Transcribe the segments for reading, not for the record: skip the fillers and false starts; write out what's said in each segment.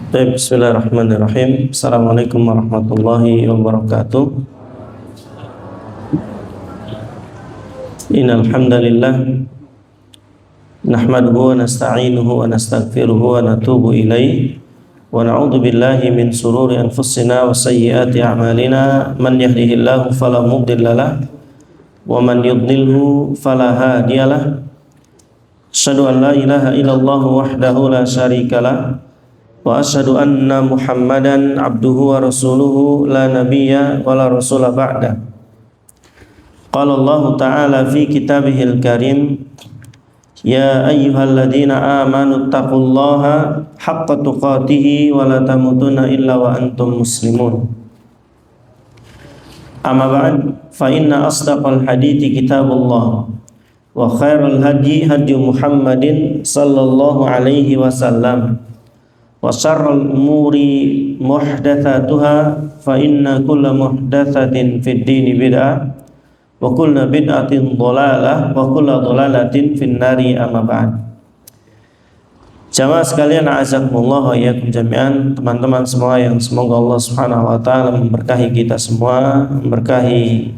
Baik, bismillahirrahmanirrahim. Assalamualaikum warahmatullahi wabarakatuh. Innal hamdalillah nahmaduhu wa nasta'inuhu wa nastaghfiruhu wa natubu ilaihi wa na'udzu billahi min shururi anfusina wa sayyiati a'malina man yahdihillahu fala mudilla lahu wa man yudlilhu fala hadiyalah. Asyhadu an la ilaha illallah wahdahu la syarika lah wa asyhadu anna Muhammadan abduhu wa rasuluhu la nabiyya wa la rasula ba'da. Qala Allah ta'ala fi kitabihil karim, ya ayyuhalladzina amanu taqullaha haqqa tuqatih wa la tamutunna illa wa antum muslimun. Amma ba'd, fa inna asdaqal hadithi kitabullah wa khairul hadi hadi Muhammadin sallallahu alaihi wasallam wa syarrul umuri muhdatsatuha fa inna kulla muhdatsatin fid dini bid'ah wa kullu bid'atin dhalalah wa kullu dhalalatin fin nari amma ba'd. Jamaah sekalian, a'azakumullah wa iyyakum jami'an, teman-teman semua yang semoga Allah Subhanahu wa taala memberkahi kita semua, memberkahi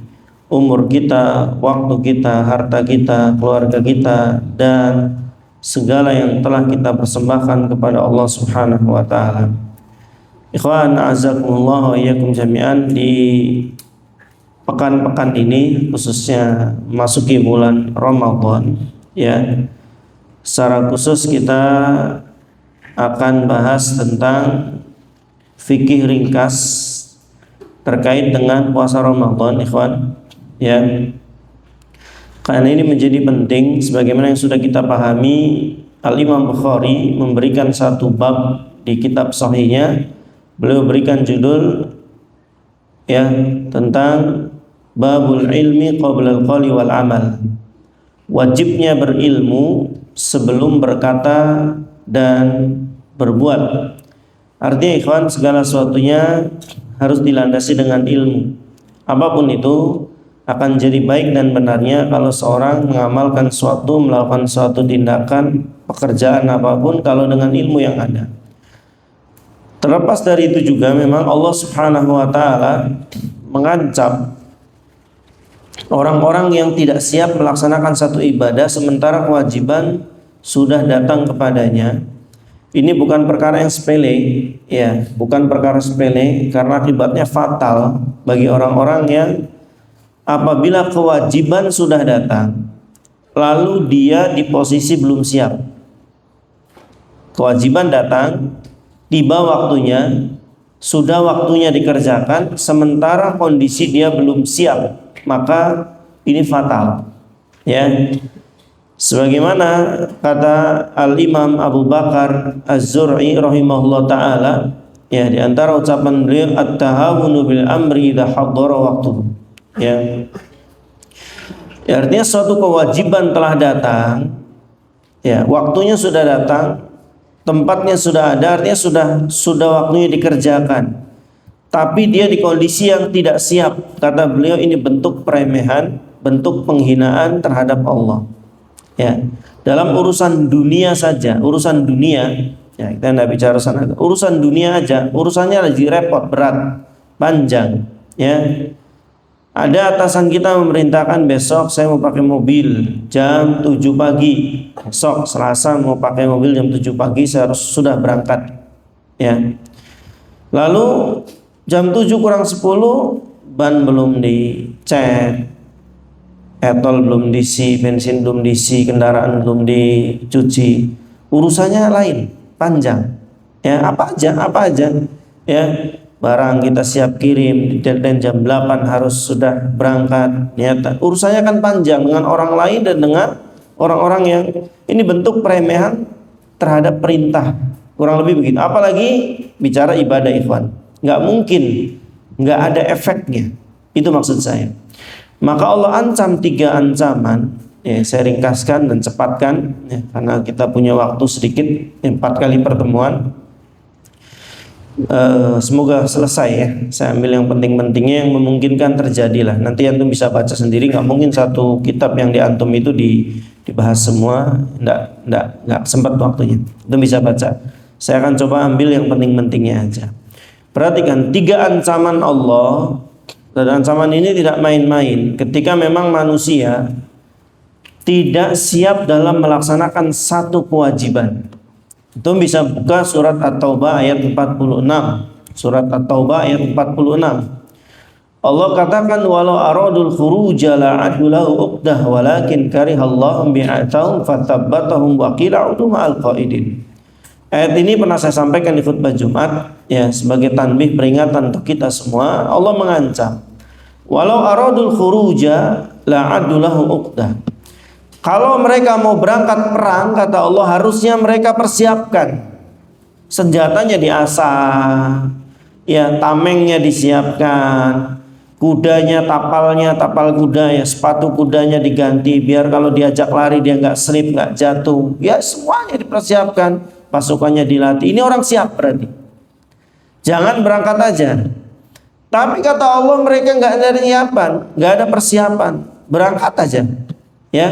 umur kita, waktu kita, harta kita, keluarga kita, dan segala yang telah kita persembahkan kepada Allah Subhanahu wa taala. Ikhwan, a'azakumullah wa iyyakum jami'an, di pekan-pekan ini khususnya masuki bulan Ramadan ya, secara khusus kita akan bahas tentang fikih ringkas terkait dengan puasa Ramadan, ikhwan ya. Karena ini menjadi penting, sebagaimana yang sudah kita pahami, Al-Imam Bukhari memberikan satu bab di kitab sahihnya. Beliau berikan judul ya tentang babul ilmi qabla al-qawli wal amal. Wajibnya berilmu sebelum berkata dan berbuat. Artinya ikhwan, segala sesuatunya harus dilandasi dengan ilmu. Apapun itu akan jadi baik dan benarnya kalau seorang mengamalkan suatu, melakukan suatu tindakan, pekerjaan apapun, kalau dengan ilmu yang ada. Terlepas dari itu juga memang Allah Subhanahu wa taala mengancam orang-orang yang tidak siap melaksanakan satu ibadah sementara kewajiban sudah datang kepadanya. Ini bukan perkara yang sepele ya, bukan perkara sepele, karena akibatnya fatal bagi orang-orang yang apabila kewajiban sudah datang lalu dia di posisi belum siap. Kewajiban datang, tiba waktunya, sudah waktunya dikerjakan, sementara kondisi dia belum siap, maka ini fatal ya. Sebagaimana kata Al-Imam Abu Bakar Az-Zur'i rahimahullah ta'ala ya, di antara ucapan beliau, at-tahawunu bil amri idza hadara waqtuhu ya. Artinya suatu kewajiban telah datang ya, waktunya sudah datang, tempatnya sudah ada, artinya sudah waktunya dikerjakan, tapi dia di kondisi yang tidak siap. Kata beliau, ini bentuk peremehan, bentuk penghinaan terhadap Allah ya. Dalam urusan dunia saja, urusan dunia ya, kita tidak bicara sana, urusan dunia aja, urusannya lagi repot, berat, panjang ya. Ada atasan kita memerintahkan, besok saya mau pakai mobil jam 7 pagi. Besok Selasa mau pakai mobil jam 7 pagi, saya harus sudah berangkat ya. Lalu jam 7 kurang 10 ban belum dicek, etol belum diisi, bensin belum diisi, kendaraan belum dicuci. Urusannya lain, panjang ya. Apa aja ya. Barang kita siap kirim, di deadline jam 8 harus sudah berangkat. Nyata urusannya kan panjang dengan orang lain dan dengan orang-orang yang ini bentuk peremehan terhadap perintah. Kurang lebih begitu. Apalagi bicara ibadah, ikhwan. Nggak mungkin nggak ada efeknya. Itu maksud saya. Maka Allah ancam 3 ancaman. Ya, saya ringkaskan dan cepatkan ya, karena kita punya waktu sedikit, 4 kali pertemuan. Semoga selesai ya. Saya ambil yang penting-pentingnya, yang memungkinkan terjadilah. Nanti antum bisa baca sendiri. Nggak mungkin satu kitab yang di antum itu dibahas semua. Nggak sempat waktunya. Antum bisa baca Saya akan coba ambil yang penting-pentingnya aja. Perhatikan 3 ancaman Allah, dan ancaman ini tidak main-main. Ketika memang manusia tidak siap dalam melaksanakan satu kewajiban. Itu bisa buka surat At-Taubah ayat 46. Surat At-Taubah ayat 46. Allah katakan walau aradul khuruja la'adulahu uqdah walakin karihallahu bi'atahum fathabbatahum wa qila udu ma'al qaidin. Ayat ini pernah saya sampaikan di khutbah Jumat ya, sebagai tanbih peringatan untuk kita semua. Allah mengancam walau aradul khuruja la'adulahu uqdah. Kalau mereka mau berangkat perang, kata Allah, harusnya mereka persiapkan senjatanya, diasah ya, tamengnya disiapkan, kudanya, tapal kuda ya, sepatu kudanya diganti biar kalau diajak lari dia nggak slip, nggak jatuh. Ya semuanya dipersiapkan, pasukannya dilatih. Ini orang siap berarti. Jangan berangkat aja. Tapi kata Allah mereka nggak ada persiapan, nggak ada persiapan, berangkat aja. Ya,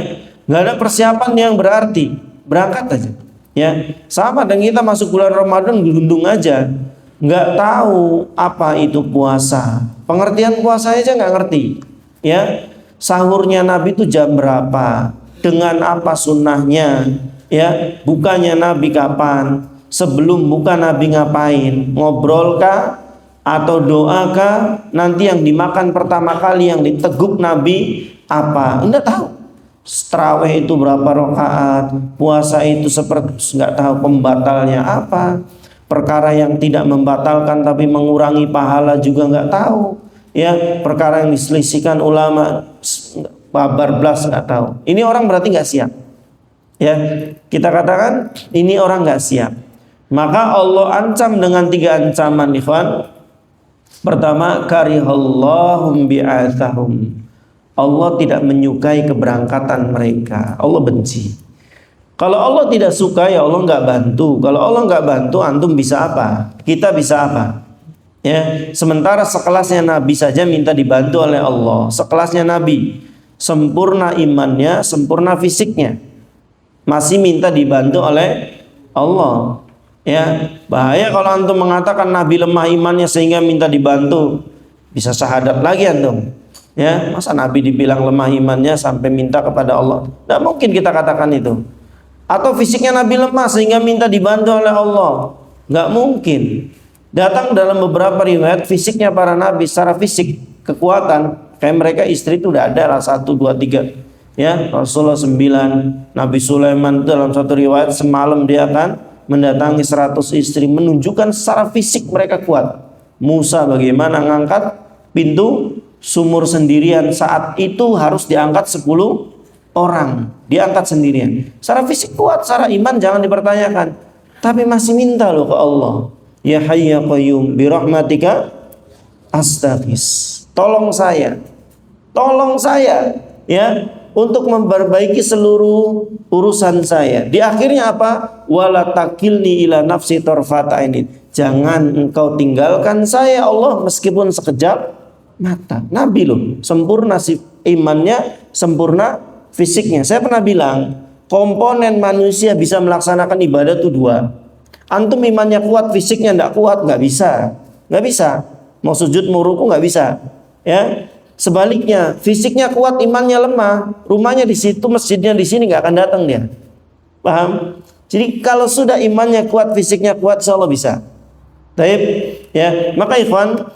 nggak ada persiapan yang berarti, berangkat aja. Ya, sama dengan kita masuk bulan Ramadan gelundung aja. Nggak tahu apa itu puasa, pengertian puasa aja nggak ngerti ya. Sahurnya Nabi itu jam berapa, dengan apa sunnahnya ya, bukanya Nabi kapan, sebelum buka Nabi ngapain, ngobrol kah atau doa kah, nanti yang dimakan pertama kali yang diteguk Nabi apa, nggak tahu. Tarawih itu berapa rakaat, puasa itu seperti nggak tahu pembatalnya apa. Perkara yang tidak membatalkan tapi mengurangi pahala juga nggak tahu ya. Perkara yang diselisihkan ulama babar blas nggak tahu. Ini orang berarti nggak siap ya. Kita katakan ini orang nggak siap. Maka Allah ancam dengan 3 ancaman, ikhwan. Pertama, karihallahum bi'athahum. Allah tidak menyukai keberangkatan mereka, Allah benci. Kalau Allah tidak suka ya Allah nggak bantu. Kalau Allah nggak bantu, antum bisa apa? Kita bisa apa? Ya, sementara sekelasnya Nabi saja minta dibantu oleh Allah. Sekelasnya Nabi, sempurna imannya, sempurna fisiknya, masih minta dibantu oleh Allah. Ya, bahaya kalau antum mengatakan Nabi lemah imannya sehingga minta dibantu. Bisa syahadat lagi antum. Ya, masa Nabi dibilang lemah imannya sampai minta kepada Allah? Tidak mungkin kita katakan itu. Atau fisiknya Nabi lemah sehingga minta dibantu oleh Allah? Nggak mungkin. Datang dalam beberapa riwayat fisiknya para nabi secara fisik, kekuatan kayak mereka istri itu udah ada lah 1, 2, 3 ya. Rasulullah 9, Nabi Sulaiman dalam satu riwayat semalam dia akan mendatangi 100 istri, menunjukkan secara fisik mereka kuat. Musa bagaimana ngangkat pintu sumur sendirian, saat itu harus diangkat 10 orang, diangkat sendirian. Secara fisik kuat, secara iman jangan dipertanyakan. Tapi masih minta loh ke Allah. Ya Hayy ya Qayyum bi rahmatika astaghis. Tolong saya ya, untuk memperbaiki seluruh urusan saya. Di akhirnya apa? Wala takilni ila nafsi tarfata ainin. Jangan engkau tinggalkan saya Allah meskipun sekejap mata. Nabi loh, sempurna imannya, sempurna fisiknya. Saya pernah bilang, komponen manusia bisa melaksanakan ibadah itu 2. Antum imannya kuat, fisiknya tidak kuat, nggak bisa. Mau sujud, mau ruku nggak bisa. Ya, sebaliknya, fisiknya kuat, imannya lemah, rumahnya di situ, masjidnya di sini, nggak akan datang dia. Paham? Jadi kalau sudah imannya kuat, fisiknya kuat, insya Allah bisa. Baik, ya. Maka ikhwan,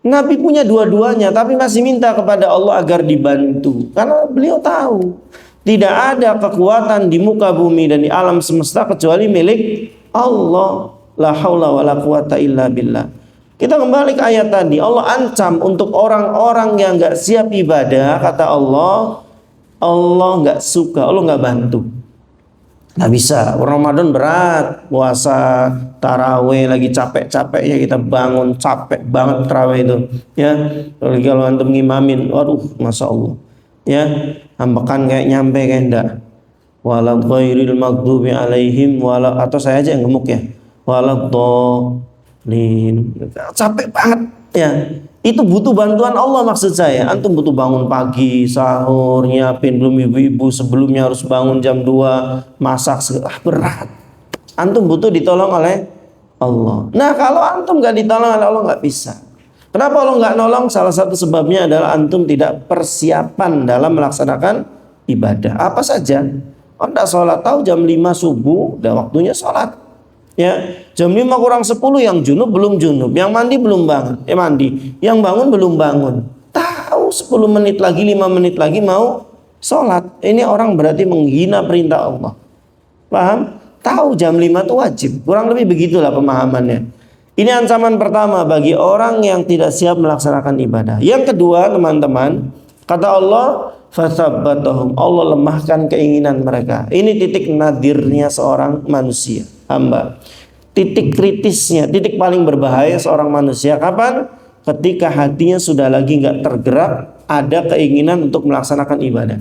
Nabi punya dua-duanya, tapi masih minta kepada Allah agar dibantu. Karena beliau tahu tidak ada kekuatan di muka bumi dan di alam semesta kecuali milik Allah. La haula wala quwata illa billah. Kita kembali ke ayat tadi. Allah ancam untuk orang-orang yang nggak siap ibadah. Kata Allah, Allah nggak suka, Allah nggak bantu. Nggak bisa. Ramadan berat, puasa, taraweh lagi capek-capeknya kita bangun, capek banget taraweh itu. Ya, kalau antum ngimamin, waduh, masya Allah. Ya, ambekan kayak nyampe kayak enggak. Wala ghairil maghdubi alaihim wala, atau saya aja yang gemuk ya. Wala dhalin. Capek banget ya. Itu butuh bantuan Allah maksud saya. Antum butuh bangun pagi, sahur, nyiapin, belum ibu-ibu sebelumnya harus bangun jam 2, masak, berat. Antum butuh ditolong oleh Allah. Nah, kalau antum nggak ditolong oleh Allah, nggak bisa. Kenapa Allah nggak nolong? Salah satu sebabnya adalah antum tidak persiapan dalam melaksanakan ibadah. Apa saja? Anda sholat tahu jam 5 subuh, udah waktunya sholat. Ya, jam 5 kurang 10 yang junub belum junub, yang mandi belum bangun, mandi, yang bangun belum bangun. Tahu 10 menit lagi, 5 menit lagi mau sholat. Ini orang berarti menghina perintah Allah. Paham? Tahu jam 5 itu wajib. Kurang lebih begitulah pemahamannya. Ini ancaman pertama bagi orang yang tidak siap melaksanakan ibadah. Yang kedua, teman-teman, kata Allah, fathabbatahum, Allah lemahkan keinginan mereka. Ini titik nadirnya seorang manusia, hamba. Titik kritisnya, titik paling berbahaya seorang manusia kapan? Ketika hatinya sudah lagi nggak tergerak, ada keinginan untuk melaksanakan ibadah.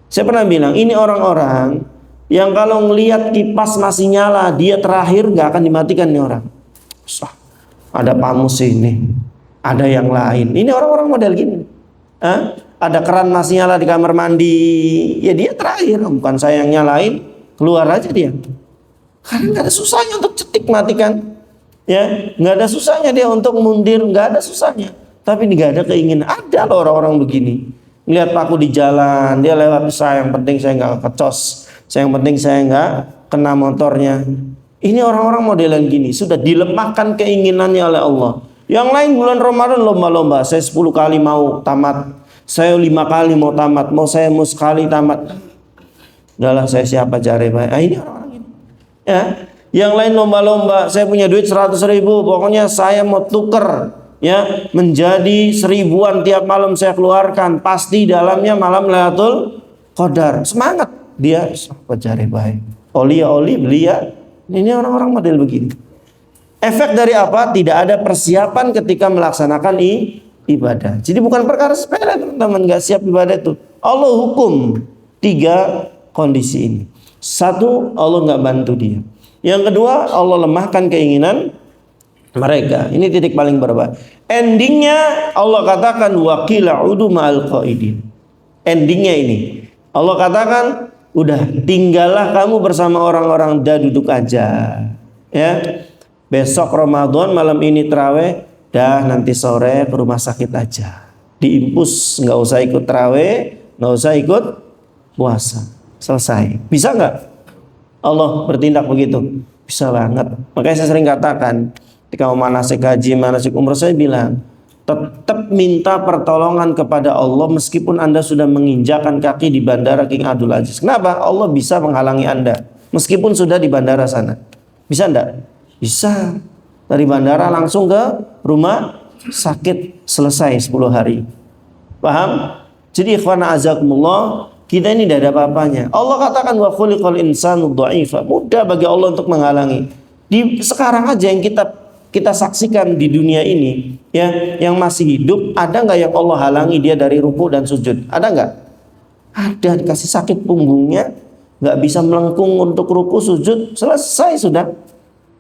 Saya pernah bilang, ini orang-orang yang kalau ngelihat kipas masih nyala, dia terakhir nggak akan dimatikan nih orang. Ada pamus ini, ada yang lain. Ini orang-orang model gini. Ada keran masih nyala di kamar mandi, ya dia terakhir. Bukan saya yang nyalain, keluar aja dia. Karena nggak ada susahnya untuk cetik matikan, ya nggak ada susahnya dia untuk mundir, nggak ada susahnya. Tapi nggak ada keinginan. Ada loh orang-orang begini. Lihat paku di jalan, dia lewat, saya yang penting saya nggak kecos, saya yang penting saya nggak kena motornya. Ini orang-orang modelan gini, sudah dilemahkan keinginannya oleh Allah. Yang lain bulan Ramadan lomba-lomba, saya 10 kali mau tamat, saya 5 kali mau tamat, saya mau sekali tamat. Udahlah, saya siapa jare baik. Ini orang-orang gini. Ya, yang lain lomba-lomba, saya punya duit 100.000, pokoknya saya mau tuker, ya, menjadi 1000-an tiap malam saya keluarkan, pasti dalamnya malam Lailatul Qadar. Semangat dia, siapa jare baik. Oli beli ya. Ini orang-orang model begini. Efek dari apa? Tidak ada persiapan ketika melaksanakan ibadah. Jadi bukan perkara sepele, teman-teman. Gak siap ibadah itu. Allah hukum 3 kondisi ini. 1, Allah gak bantu dia. Yang kedua, Allah lemahkan keinginan mereka. Ini titik paling berbahaya. Endingnya Allah katakan waqila udu ma'al qaidin. Endingnya ini Allah katakan, udah tinggallah kamu bersama orang-orang, dah duduk aja, ya. Besok Ramadan, malam ini terawih, dah nanti sore ke rumah sakit aja. Diimpus, nggak usah ikut terawih, nggak usah ikut puasa, selesai. Bisa nggak Allah bertindak begitu? Bisa banget. Makanya saya sering katakan, ketika mau manasik haji, manasik umroh, saya bilang, tetap minta pertolongan kepada Allah meskipun Anda sudah menginjakan kaki di bandara King Abdul Aziz. Kenapa? Allah bisa menghalangi Anda meskipun sudah di bandara sana. Bisa enggak? Bisa. Dari bandara langsung ke rumah sakit, selesai 10 hari. Paham? Jadi ikhwana azakumullah, kita ini tidak ada apa-apanya. Allah katakan wa khuliqal insanu dha'ifa. Mudah bagi Allah untuk menghalangi. Di sekarang aja yang kita saksikan di dunia ini, ya, yang masih hidup, ada nggak yang Allah halangi dia dari ruku dan sujud? Ada nggak? Ada. Dikasih sakit punggungnya, nggak bisa melengkung untuk ruku sujud, selesai sudah.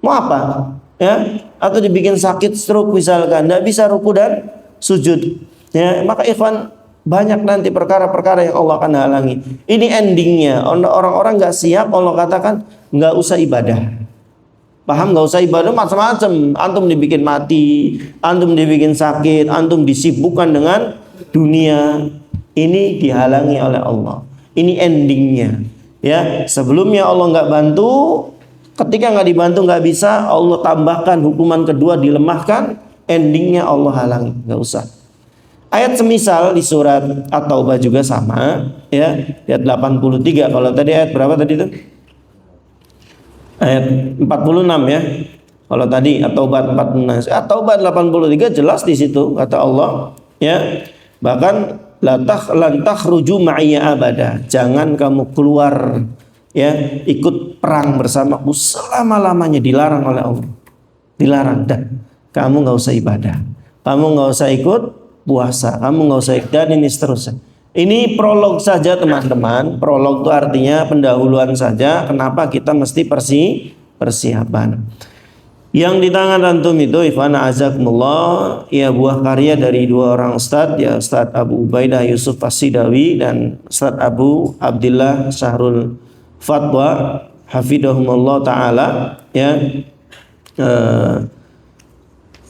Mau apa? Ya, atau dibikin sakit stroke misalkan, nggak bisa ruku dan sujud. Ya, maka ikhwan, banyak nanti perkara-perkara yang Allah akan halangi. Ini endingnya. Orang-orang nggak siap, Allah katakan nggak usah ibadah. Paham? Nggak usah ibadah macam-macam. Antum dibikin mati, antum dibikin sakit, antum disibukkan dengan dunia. Ini dihalangi oleh Allah. Ini endingnya. Ya, sebelumnya Allah nggak bantu, ketika nggak dibantu nggak bisa, Allah tambahkan hukuman kedua, dilemahkan. Endingnya Allah halangi. Nggak usah. Ayat semisal di surat At-Taubah juga sama. Ya, ayat 83. Kalau tadi ayat berapa tadi itu? Ayat 46 ya. Kalau tadi At-Taubah 46, At-Taubah 83 jelas di situ kata Allah, ya. Bahkan lan takhruju ma'iyya abada. Jangan kamu keluar, ya, ikut perang bersamaku selama-lamanya, dilarang oleh Allah. Dilarang, dan kamu nggak usah ibadah. Kamu nggak usah ikut puasa, kamu nggak usah ikut, dan ini seterusnya. Ini prolog saja teman-teman. Prolog itu artinya pendahuluan saja. Kenapa kita mesti persiapan. Yang di tangan antum itu, ifana azakumullah, ya, buah karya dari 2 orang ustadz, ya, Ustadz Abu Ubaidah Yusuf As-Sidawi dan Ustadz Abu Abdillah Syahrul Fatwa hafidhahumullah taala, ya.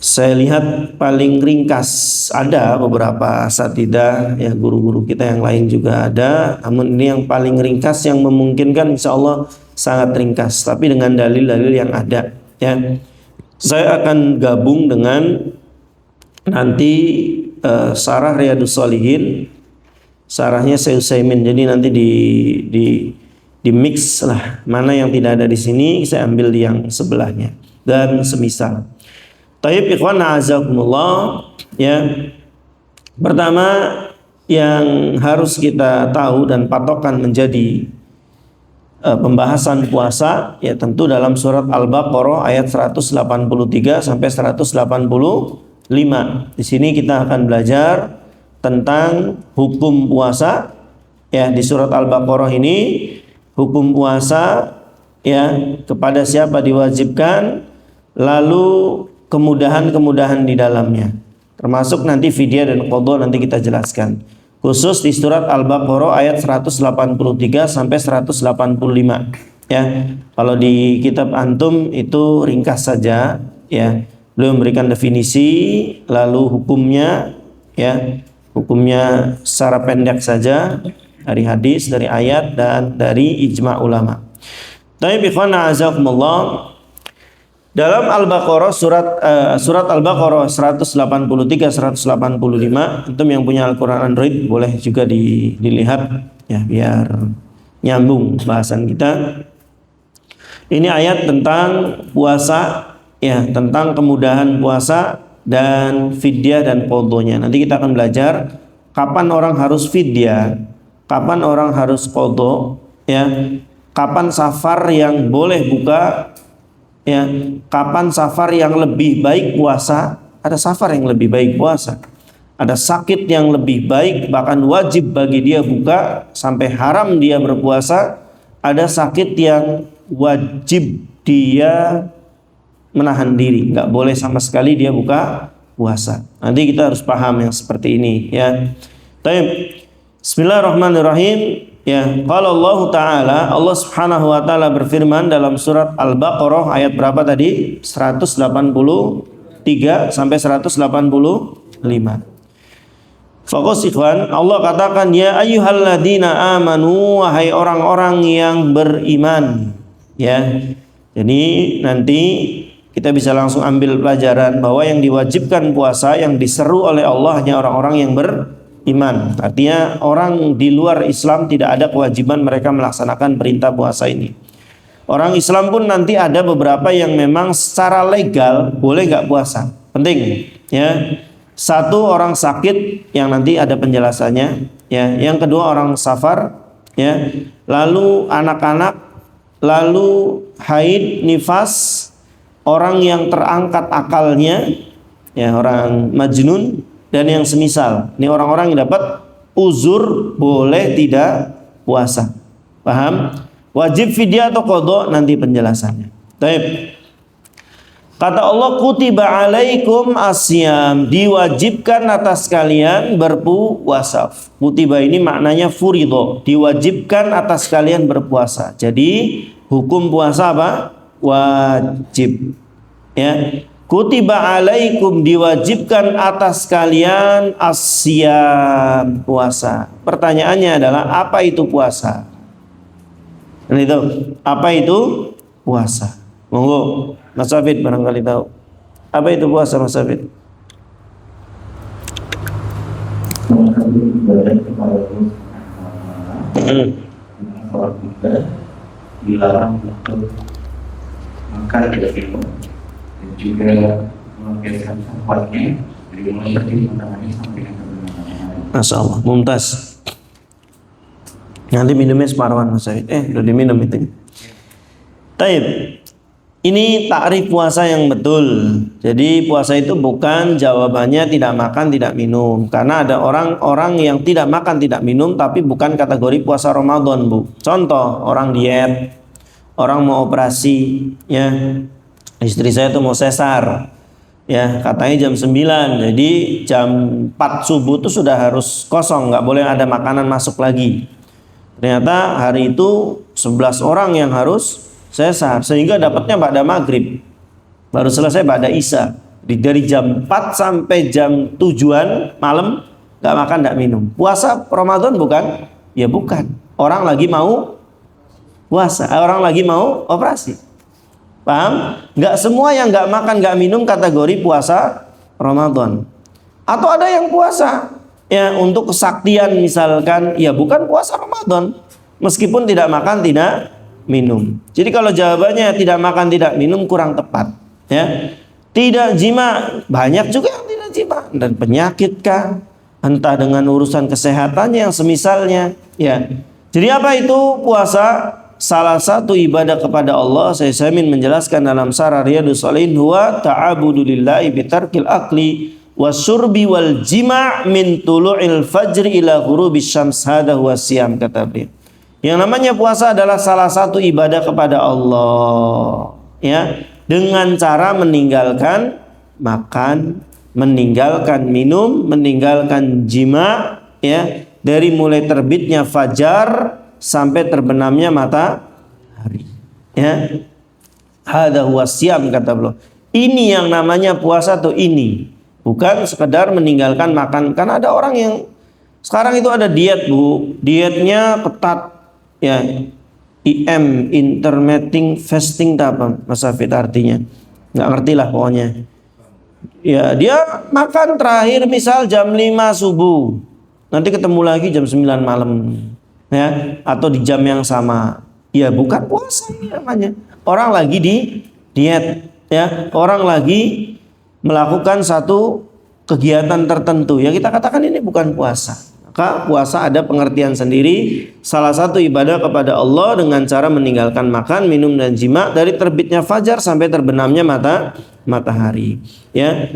Saya lihat paling ringkas ada beberapa asatidzah, ya, guru-guru kita yang lain juga ada, namun ini yang paling ringkas yang memungkinkan insya Allah sangat ringkas, tapi dengan dalil-dalil yang ada, ya. Saya akan gabung dengan nanti Syarah Riyadhus Shalihin, syarahnya Syekh Utsaimin. Jadi nanti di mix lah, mana yang tidak ada di sini saya ambil di yang sebelahnya dan semisal. Taib ikhwan a'azakumullah, ya. Pertama yang harus kita tahu dan patokan menjadi pembahasan puasa, ya, tentu dalam surat Al-Baqarah ayat 183 sampai 185. Di sini kita akan belajar tentang hukum puasa, ya. Di surat Al-Baqarah ini hukum puasa, ya, kepada siapa diwajibkan, lalu kemudahan-kemudahan di dalamnya, termasuk nanti fidyah dan qadha nanti kita jelaskan. Khusus di surat Al-Baqarah ayat 183 sampai 185, ya. Kalau di kitab antum itu ringkas saja, ya. Beliau memberikan definisi lalu hukumnya, ya. Hukumnya secara pendek saja dari hadis, dari ayat dan dari ijma' ulama. Tapi ikhwan a'azakumullah, dalam Al-Baqarah surat Al-Baqarah 183 185, antum yang punya Al-Qur'an Android boleh juga dilihat, ya, biar nyambung bahasan kita. Ini ayat tentang puasa, ya, tentang kemudahan puasa dan fidyah dan qadhonya. Nanti kita akan belajar kapan orang harus fidyah, kapan orang harus qadha, ya, kapan safar yang boleh buka, ya, kapan safar yang lebih baik puasa. Ada safar yang lebih baik puasa, ada sakit yang lebih baik bahkan wajib bagi dia buka sampai haram dia berpuasa, ada sakit yang wajib dia menahan diri, nggak boleh sama sekali dia buka puasa. Nanti kita harus paham yang seperti ini, ya. Baik, bismillahirrahmanirrahim. Ya, kalau Allah Ta'ala, Allah Subhanahu wa Ta'ala berfirman dalam surat Al-Baqarah ayat berapa tadi? 183 sampai 185. Fokus ikhwan, Allah katakan, ya ayyuhalladzina amanu, wahai orang-orang yang beriman, ya. Jadi nanti kita bisa langsung ambil pelajaran bahwa yang diwajibkan puasa, yang diseru oleh Allah hanya orang-orang yang beriman. Artinya orang di luar Islam tidak ada kewajiban mereka melaksanakan perintah puasa ini. Orang Islam pun nanti ada beberapa yang memang secara legal boleh nggak puasa. Penting, ya. Satu, orang sakit yang nanti ada penjelasannya, ya. Yang kedua, orang safar, ya. Lalu anak-anak, lalu haid, nifas, orang yang terangkat akalnya, ya, orang majnun dan yang semisal. Ini orang-orang yang dapat uzur boleh tidak puasa. Paham? Wajib fidyah atau qadha nanti penjelasannya. Baik. Kata Allah, kutiba alaikum asyam, diwajibkan atas kalian berpuasa. Kutiba ini maknanya furidho, diwajibkan atas kalian berpuasa. Jadi hukum puasa apa? Wajib, ya. Kutiba alaikum, diwajibkan atas kalian asyam, puasa. Pertanyaannya adalah apa itu puasa? Dan itu apa itu puasa? Monggo Mas Hafid barangkali tahu. Apa itu puasa, Mas Hafid? Dilarang untuk makan dan minum, dan juga membiasakan tempatnya dimulai dari matahari sampai dengan kebenaran. Masya Allah, mumtaz. Nanti minumnya separuhan, Mas Hafid. Udah diminum itu. Taib. Ini takrif puasa yang betul. Jadi puasa itu bukan jawabannya tidak makan, tidak minum. Karena ada orang-orang yang tidak makan, tidak minum, tapi bukan kategori puasa Ramadan, Bu. Contoh, orang diet, orang mau operasi, ya. Istri saya tuh mau sesar, ya, katanya jam 9. Jadi jam 4 subuh tuh sudah harus kosong, nggak boleh ada makanan masuk lagi. Ternyata hari itu 11 orang yang harus saya sahar, sehingga dapatnya ba'da maghrib, baru selesai ba'da isya. Dari jam 4 sampai jam 7-an malam nggak makan, nggak minum. Puasa Ramadan bukan? Ya bukan. Orang lagi mau puasa, orang lagi mau operasi. Paham? Nggak semua yang nggak makan nggak minum kategori puasa Ramadan. Atau ada yang puasa ya untuk kesaktian misalkan, ya bukan puasa Ramadan, meskipun tidak makan tidak minum. Jadi kalau jawabannya tidak makan tidak minum kurang tepat ya. Tidak jima, banyak juga yang tidak jima, dan penyakit kah, entah dengan urusan kesehatannya yang semisalnya ya. Jadi apa itu puasa? Salah satu ibadah kepada Allah, saya Saimin menjelaskan dalam Syarah Riyadhus Shalihin, huwa ta'abudu lillahi bitarkil akli wasyurbi wal jima' min tulu'il fajri ila ghurubis syams, hadha huwa siyam, kata beliau. Yang namanya puasa adalah salah satu ibadah kepada Allah ya, dengan cara meninggalkan makan, meninggalkan minum, meninggalkan jima ya, dari mulai terbitnya fajar sampai terbenamnya matahari ya. Hadza huwa siyam, kata beliau. Ini yang namanya puasa tuh, ini bukan sekedar meninggalkan makan. Karena ada orang yang sekarang itu ada diet, Bu, dietnya ketat ya, IM, intermittent fasting, apa Mas Hafid artinya, nggak ngerti lah pokoknya ya. Dia makan terakhir misal jam 5 subuh, nanti ketemu lagi jam 9 malam ya, atau di jam yang sama, ya bukan puasa ini namanya. Orang lagi di diet ya, orang lagi melakukan satu kegiatan tertentu ya, kita katakan ini bukan puasa. Maka puasa ada pengertian sendiri, salah satu ibadah kepada Allah dengan cara meninggalkan makan, minum dan jima dari terbitnya fajar sampai terbenamnya matahari ya.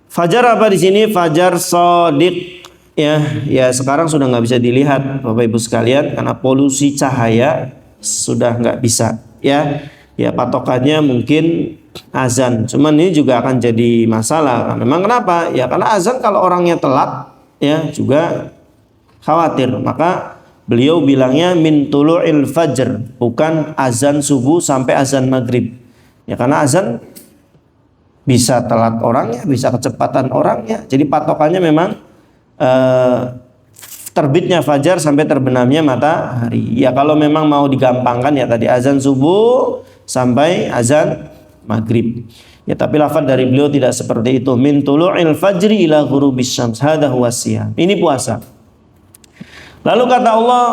Fajar apa di sini? Fajar shadiq ya. Ya sekarang sudah nggak bisa dilihat Bapak Ibu sekalian karena polusi cahaya sudah nggak bisa ya. Ya patokannya mungkin azan, cuman ini juga akan jadi masalah. Memang kenapa? Ya karena azan kalau orangnya telat ya juga khawatir. Maka beliau bilangnya min tulu'il fajr, bukan azan subuh sampai azan maghrib ya, karena azan bisa telat orangnya, bisa kecepatan orangnya. Jadi patokannya memang terbitnya fajar sampai terbenamnya matahari ya. Kalau memang mau digampangkan ya tadi azan subuh sampai azan maghrib ya, tapi lafaz dari beliau tidak seperti itu. Min tulu'il fajri ila ghurubis syams, hadza huwa siyam. Ini puasa. Lalu kata Allah,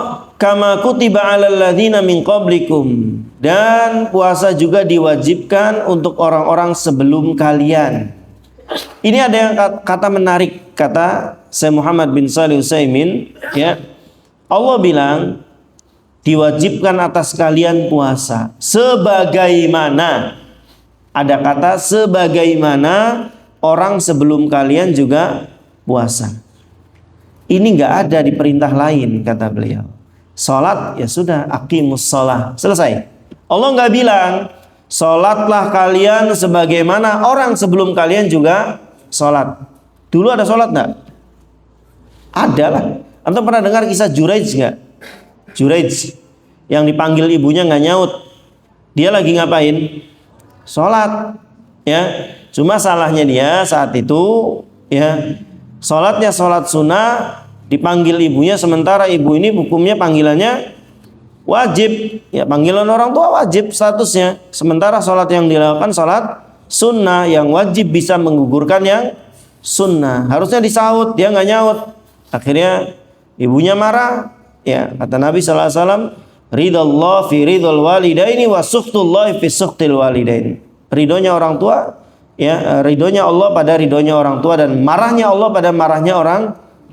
kama kutiba 'alal ladzina min qablikum, dan puasa juga diwajibkan untuk orang-orang sebelum kalian. Ini ada yang kata menarik, kata Syekh Muhammad bin Shalih Utsaimin ya. Allah bilang diwajibkan atas kalian puasa sebagaimana, ada kata sebagaimana orang sebelum kalian juga puasa. Ini nggak ada di perintah lain, kata beliau. Salat ya sudah, aqimus shalah, selesai. Allah nggak bilang salatlah kalian sebagaimana orang sebelum kalian juga salat. Dulu ada salat nggak? Ada lah. Antum pernah dengar kisah Juraij nggak? Juraij yang dipanggil ibunya nggak nyaut. Dia lagi ngapain? Salat ya. Cuma salahnya dia saat itu ya, sholatnya sholat sunnah, dipanggil ibunya, sementara ibu ini hukumnya panggilannya wajib ya, panggilan orang tua wajib statusnya, sementara sholat yang dilakukan sholat sunnah yang wajib bisa menggugurkan yang sunnah. Harusnya disaut, dia nggak nyaut. Akhirnya ibunya marah ya. Kata Nabi SAW, ridallah fi ridal walidaini wa sukhtullah fi sukhtil walidain. Ridhonya orang tua ya, ridhonya Allah pada ridhonya orang tua, dan marahnya Allah pada marahnya orang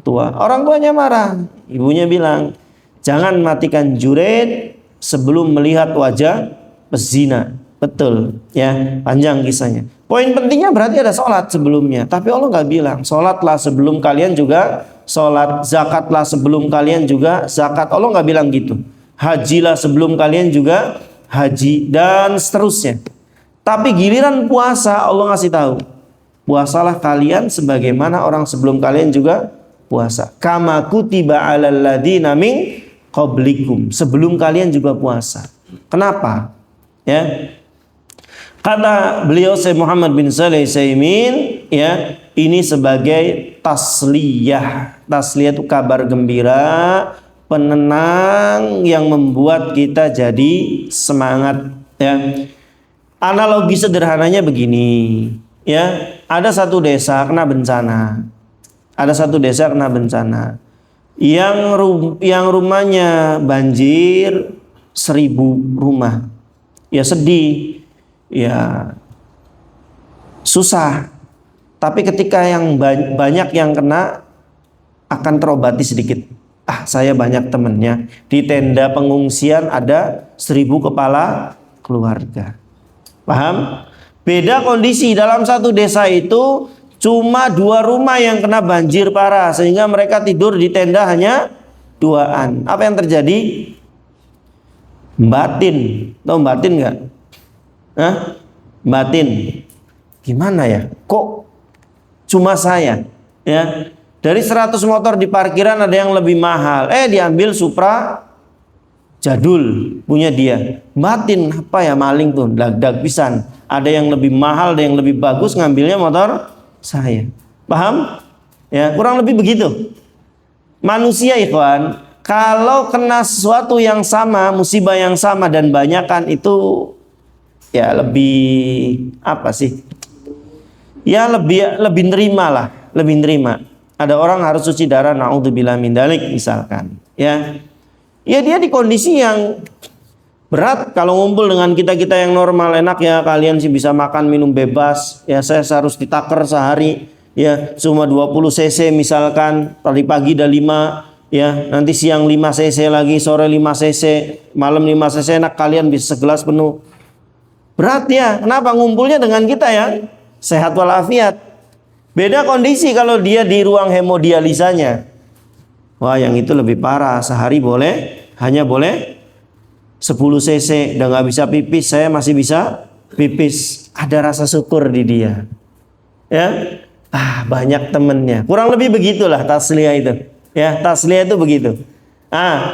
tua. Orang tuanya marah, ibunya bilang jangan matikan Juraij sebelum melihat wajah pezina. Betul ya, panjang kisahnya. Poin pentingnya berarti ada sholat sebelumnya, tapi Allah nggak bilang sholatlah sebelum kalian juga sholat, zakatlah sebelum kalian juga zakat. Allah nggak bilang gitu. Hajilah sebelum kalian juga haji, dan seterusnya. Tapi giliran puasa Allah ngasih tahu, puasalah kalian sebagaimana orang sebelum kalian juga puasa. Kama kutiba 'alal ladzina min qablikum, sebelum kalian juga puasa. Kenapa? Ya. Kata beliau Syekh Muhammad bin Shalih Al-Utsaimin, ya, ini sebagai tasliyah. Tasliyah itu kabar gembira, penenang yang membuat kita jadi semangat, ya. Analogi sederhananya begini, ya. Ada satu desa kena bencana. Ada satu desa kena bencana. Yang rumahnya banjir 1000 rumah. Ya sedih. Ya susah, tapi ketika yang banyak yang kena akan terobati sedikit. Saya banyak temennya, di tenda pengungsian ada 1000 kepala keluarga. Paham? Beda kondisi, dalam satu desa itu cuma 2 rumah yang kena banjir parah, sehingga mereka tidur di tenda hanya 2-an. Apa yang terjadi? Batin. Tahu batin nggak? Batin. Gimana ya? Kok cuma saya? Ya. Dari 100 motor di parkiran ada yang lebih mahal. Diambil Supra jadul punya dia. Batin, apa ya, maling tuh, dag-dag pisan. Ada yang lebih mahal, ada yang lebih bagus, ngambilnya motor saya. Paham? Ya, kurang lebih begitu. Manusia, ikhwan, kalau kena sesuatu yang sama, musibah yang sama dan banyakan itu ya lebih apa sih? Ya lebih nerima lah, lebih nerima. Ada orang harus cuci darah, naudzubillah min dzalik misalkan, ya. Ya dia di kondisi yang berat. Kalau ngumpul dengan kita-kita yang normal, enak ya, kalian sih bisa makan minum bebas. Ya saya harus ditaker sehari, ya cuma 20 cc misalkan, tadi pagi udah 5, ya nanti siang 5 cc lagi, sore 5 cc, malam 5 cc, enak kalian bisa segelas penuh. Berat ya, kenapa? Ngumpulnya dengan kita yang sehat walafiat. Beda kondisi kalau dia di ruang hemodialisanya. Wah, yang itu lebih parah. Sehari hanya boleh 10 cc. Udah gak bisa pipis, saya masih bisa pipis. Ada rasa syukur di dia. Ya, banyak temennya. Kurang lebih begitulah tasliyah itu. Ya, tasliyah itu begitu.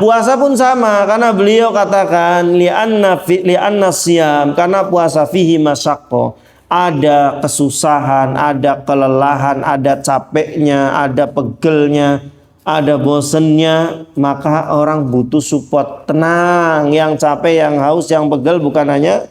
Puasa pun sama, karena beliau katakan li'anna siyam, karena puasa fihi masyaqqah, ada kesusahan, ada kelelahan, ada capeknya, ada pegelnya, ada bosennya, maka orang butuh support. Tenang, yang capek, yang haus, yang pegel bukan hanya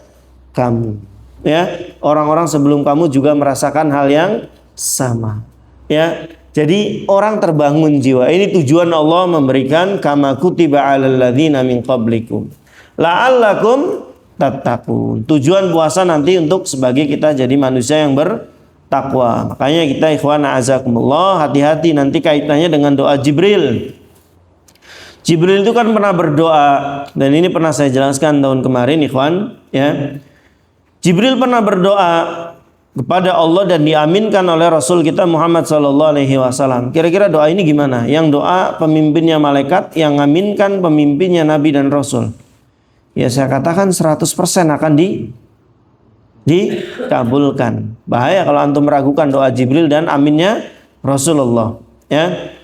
kamu, ya. Orang-orang sebelum kamu juga merasakan hal yang sama, ya. Jadi orang terbangun jiwa. Ini tujuan Allah memberikan kama kutiba 'alal ladzina min qablikum la'allakum tattaqun. Tujuan puasa nanti untuk sebagai kita jadi manusia yang bertakwa. Makanya kita ikhwan a'azakumullah, hati-hati nanti kaitannya dengan doa Jibril. Jibril itu kan pernah berdoa, dan ini pernah saya jelaskan tahun kemarin ikhwan, ya. Jibril pernah berdoa kepada Allah dan diaminkan oleh Rasul kita Muhammad SAW. Kira-kira doa ini gimana? Yang doa pemimpinnya malaikat, yang ngaminkan pemimpinnya Nabi dan Rasul. Ya saya katakan 100% akan dikabulkan. Bahaya kalau antum meragukan doa Jibril dan aminnya Rasulullah, ya.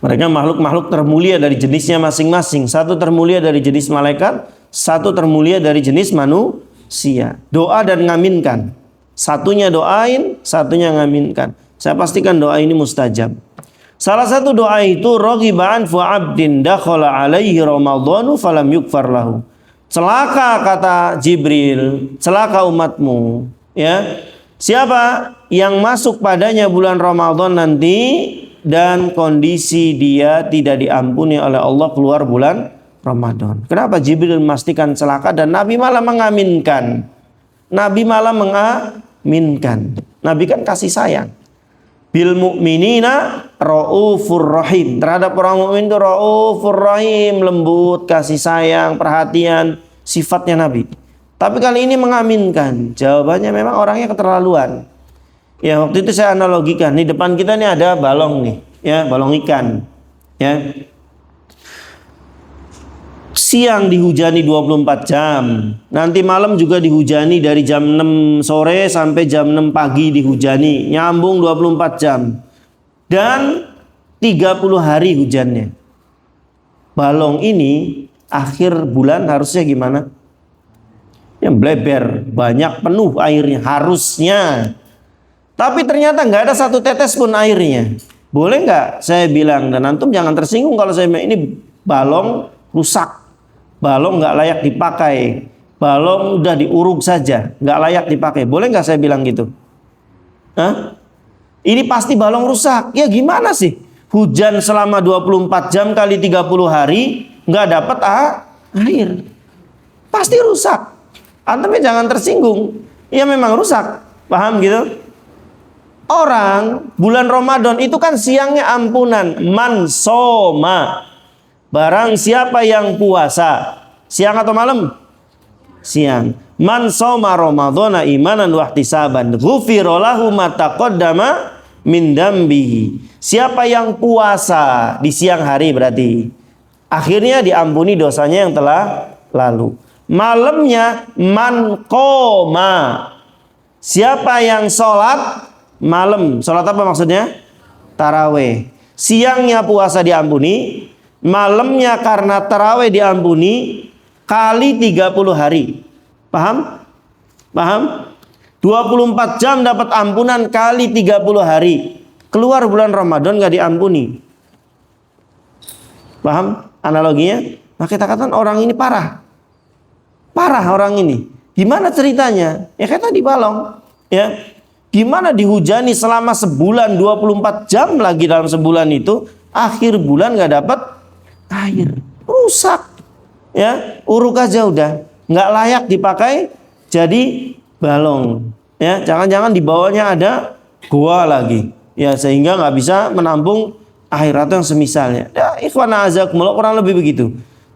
Mereka makhluk-makhluk termulia dari jenisnya masing-masing. Satu termulia dari jenis malaikat, satu termulia dari jenis manusia. Doa dan ngaminkan. Satunya doain, satunya ngaminkan. Saya pastikan doa ini mustajab. Salah satu doa itu raghiba anfu 'abdin dakhala 'alaihi ramadhanu falam yukfar lahu. Celaka, kata Jibril, celaka umatmu, ya. Siapa yang masuk padanya bulan Ramadan nanti dan kondisi dia tidak diampuni oleh Allah keluar bulan Ramadan. Kenapa Jibril memastikan celaka dan Nabi malah mengaminkan? Nabi malah mengaminkan. Nabi kan kasih sayang. Bil mu'minina raufur rahim. Terhadap orang mukmin itu raufur rahim, lembut, kasih sayang, perhatian, sifatnya Nabi. Tapi kali ini mengaminkan. Jawabannya memang orangnya keterlaluan. Ya, waktu itu saya analogikan, di depan kita nih ada balong nih, ya, balong ikan. Ya. Siang dihujani 24 jam. Nanti malam juga dihujani dari jam 6 sore sampai jam 6 pagi dihujani. Nyambung 24 jam. Dan 30 hari hujannya. Balong ini akhir bulan harusnya gimana? yang bleber, banyak penuh airnya harusnya. Tapi ternyata nggak ada satu tetes pun airnya. Boleh nggak saya bilang, dan antum jangan tersinggung kalau saya bilang ini balong rusak, balong nggak layak dipakai, balong udah diuruk saja, nggak layak dipakai. Boleh nggak saya bilang gitu? Hah? Ini pasti balong rusak. Ya gimana sih? Hujan selama 24 jam kali 30 hari nggak dapat air. Pasti rusak. Antumnya jangan tersinggung. Ya memang rusak. Paham gitu? Orang bulan Ramadan itu kan siangnya ampunan. Man soma. Barang siapa yang puasa. Siang atau malam? Siang. Man soma Ramadhana imanan wahtisaban ghufira lahu ma taqaddama min dambihi. Siapa yang puasa di siang hari berarti akhirnya diampuni dosanya yang telah lalu. Malamnya man qoma. Siapa yang sholat malam, sholat apa maksudnya? Taraweh. Siangnya puasa diampuni, malamnya karena taraweh diampuni kali 30 hari. Paham? Paham? 24 jam dapat ampunan kali 30 hari. Keluar bulan Ramadan gak diampuni. Paham analoginya? Nah kita katakan orang ini parah. Parah orang ini. Gimana ceritanya? Ya kayak tadi balong. Ya. Gimana dihujani selama sebulan 24 jam lagi dalam sebulan itu, akhir bulan gak dapat air, rusak, ya uruk aja udah nggak layak dipakai jadi balong, ya jangan-jangan di bawahnya ada gua lagi, ya sehingga nggak bisa menampung air atau yang semisalnya. Ya ikhwan azakumullah, kurang lebih begitu.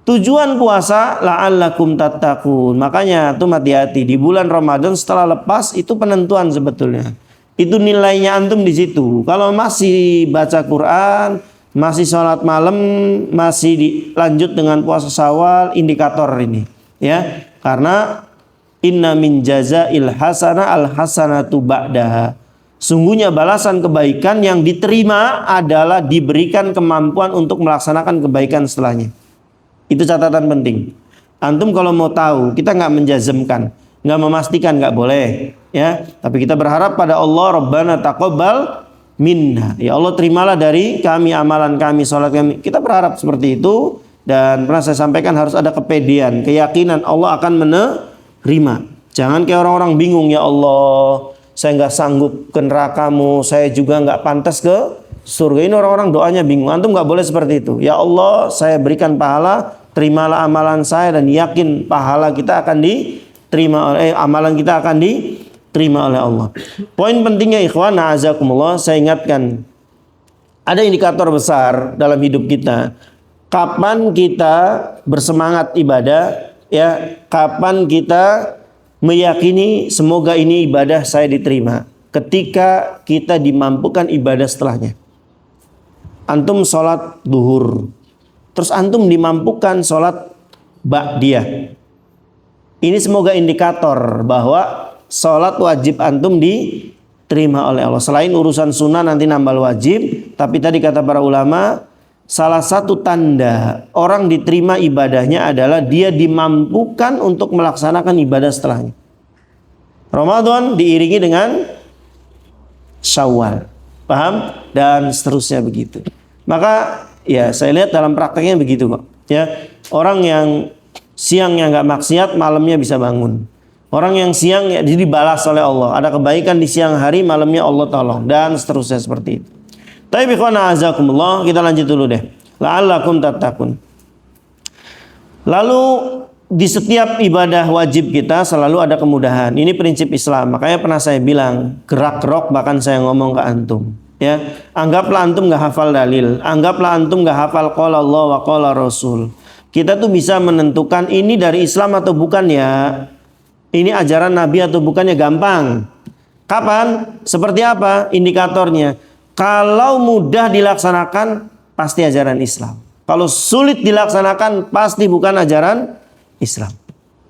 Tujuan puasa la'allakum tattaqun. Makanya tuh hati-hati di bulan Ramadan setelah lepas itu penentuan sebetulnya. Itu nilainya antum di situ. Kalau masih baca Quran, masih sholat malam, masih dilanjut dengan puasa Syawal, indikator ini, ya. Karena inna min jazail hasana al hasanatu ba'daha. Sungguhnya balasan kebaikan yang diterima adalah diberikan kemampuan untuk melaksanakan kebaikan setelahnya. Itu catatan penting. Antum kalau mau tahu, kita nggak menjazmkan, nggak memastikan, nggak boleh, ya. Tapi kita berharap pada Allah, Rabbana taqabbal minna. Ya Allah, terimalah dari kami amalan kami, sholat kami. Kita berharap seperti itu. Dan pernah saya sampaikan harus ada kepedean, keyakinan Allah akan menerima. Jangan kayak orang-orang bingung, ya Allah, saya nggak sanggup ke nerakamu, saya juga nggak pantas ke surga. Ini orang-orang doanya bingung. Antum nggak boleh seperti itu. Ya Allah, saya berikan pahala, terimalah amalan saya, dan yakin pahala kita akan diterima oleh amalan kita akan diterima oleh Allah. Poin pentingnya ikhwan a'azakumullah, saya ingatkan ada indikator besar dalam hidup kita. Kapan kita bersemangat ibadah, ya, kapan kita meyakini semoga ini ibadah saya diterima. Ketika kita dimampukan ibadah setelahnya. Antum sholat duhur, terus antum dimampukan sholat ba'diyah. Ini semoga indikator bahwa sholat wajib antum diterima oleh Allah. Selain urusan sunnah nanti nambal wajib, tapi tadi kata para ulama, salah satu tanda orang diterima ibadahnya adalah dia dimampukan untuk melaksanakan ibadah setelahnya. Ramadan diiringi dengan Syawal, paham? Dan seterusnya begitu. Maka ya saya lihat dalam prakteknya begitu kok. Ya, orang yang siangnya nggak maksiat, malamnya bisa bangun. Orang yang siang ya dibalas oleh Allah. Ada kebaikan di siang hari, malamnya Allah tolong, dan seterusnya seperti itu. Tapi ikhwana azakumullah, kita lanjut dulu deh. La'allakum tattaqun. Lalu di setiap ibadah wajib kita selalu ada kemudahan. Ini prinsip Islam. Makanya pernah saya bilang, gerak-gerok bahkan saya ngomong ke antum. Ya, anggaplah antum nggak hafal dalil, anggaplah antum nggak hafal qala Allah wa qala Rasul. Kita tuh bisa menentukan ini dari Islam atau bukan ya. Ini ajaran Nabi atau bukannya gampang. Kapan? Seperti apa? Indikatornya. Kalau mudah dilaksanakan pasti ajaran Islam. Kalau sulit dilaksanakan pasti bukan ajaran Islam.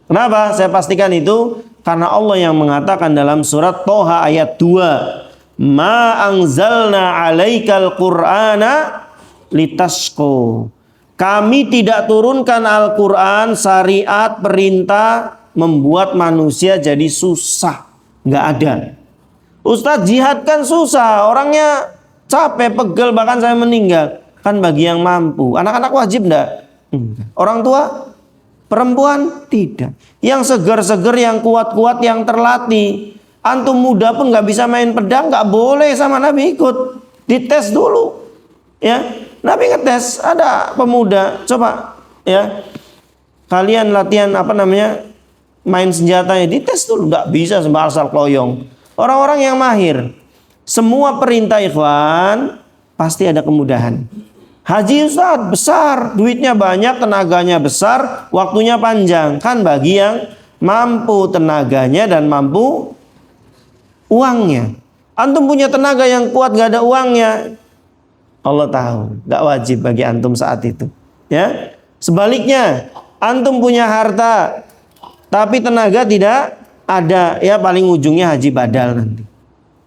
Kenapa? Saya pastikan itu karena Allah yang mengatakan dalam surat Toha ayat 2. Ma anzalna alaikal qur'ana litashqo. Kami tidak turunkan Al-Quran, syariat, perintah membuat manusia jadi susah. Nggak ada. Ustadz, jihad kan susah, orangnya capek, pegel, bahkan saya meninggal. Kan bagi yang mampu. Anak-anak wajib enggak? Orang tua? Perempuan? Tidak. Yang seger-seger, yang kuat-kuat, yang terlatih. Antum muda pun nggak bisa main pedang, nggak boleh sama Nabi ikut. Dites dulu. Ya, Nabi ngetes, ada pemuda, coba ya. Kalian latihan main senjatanya, dites dulu, nggak bisa asal kloyong. Orang-orang yang mahir, semua perintah ikhwan pasti ada kemudahan. Haji Ustaz besar, duitnya banyak, tenaganya besar, waktunya panjang. Kan bagi yang mampu tenaganya dan mampu uangnya. Antum punya tenaga yang kuat, gak ada uangnya, Allah tahu, gak wajib bagi antum saat itu. Ya, sebaliknya, antum punya harta, tapi tenaga tidak ada, ya paling ujungnya haji badal nanti.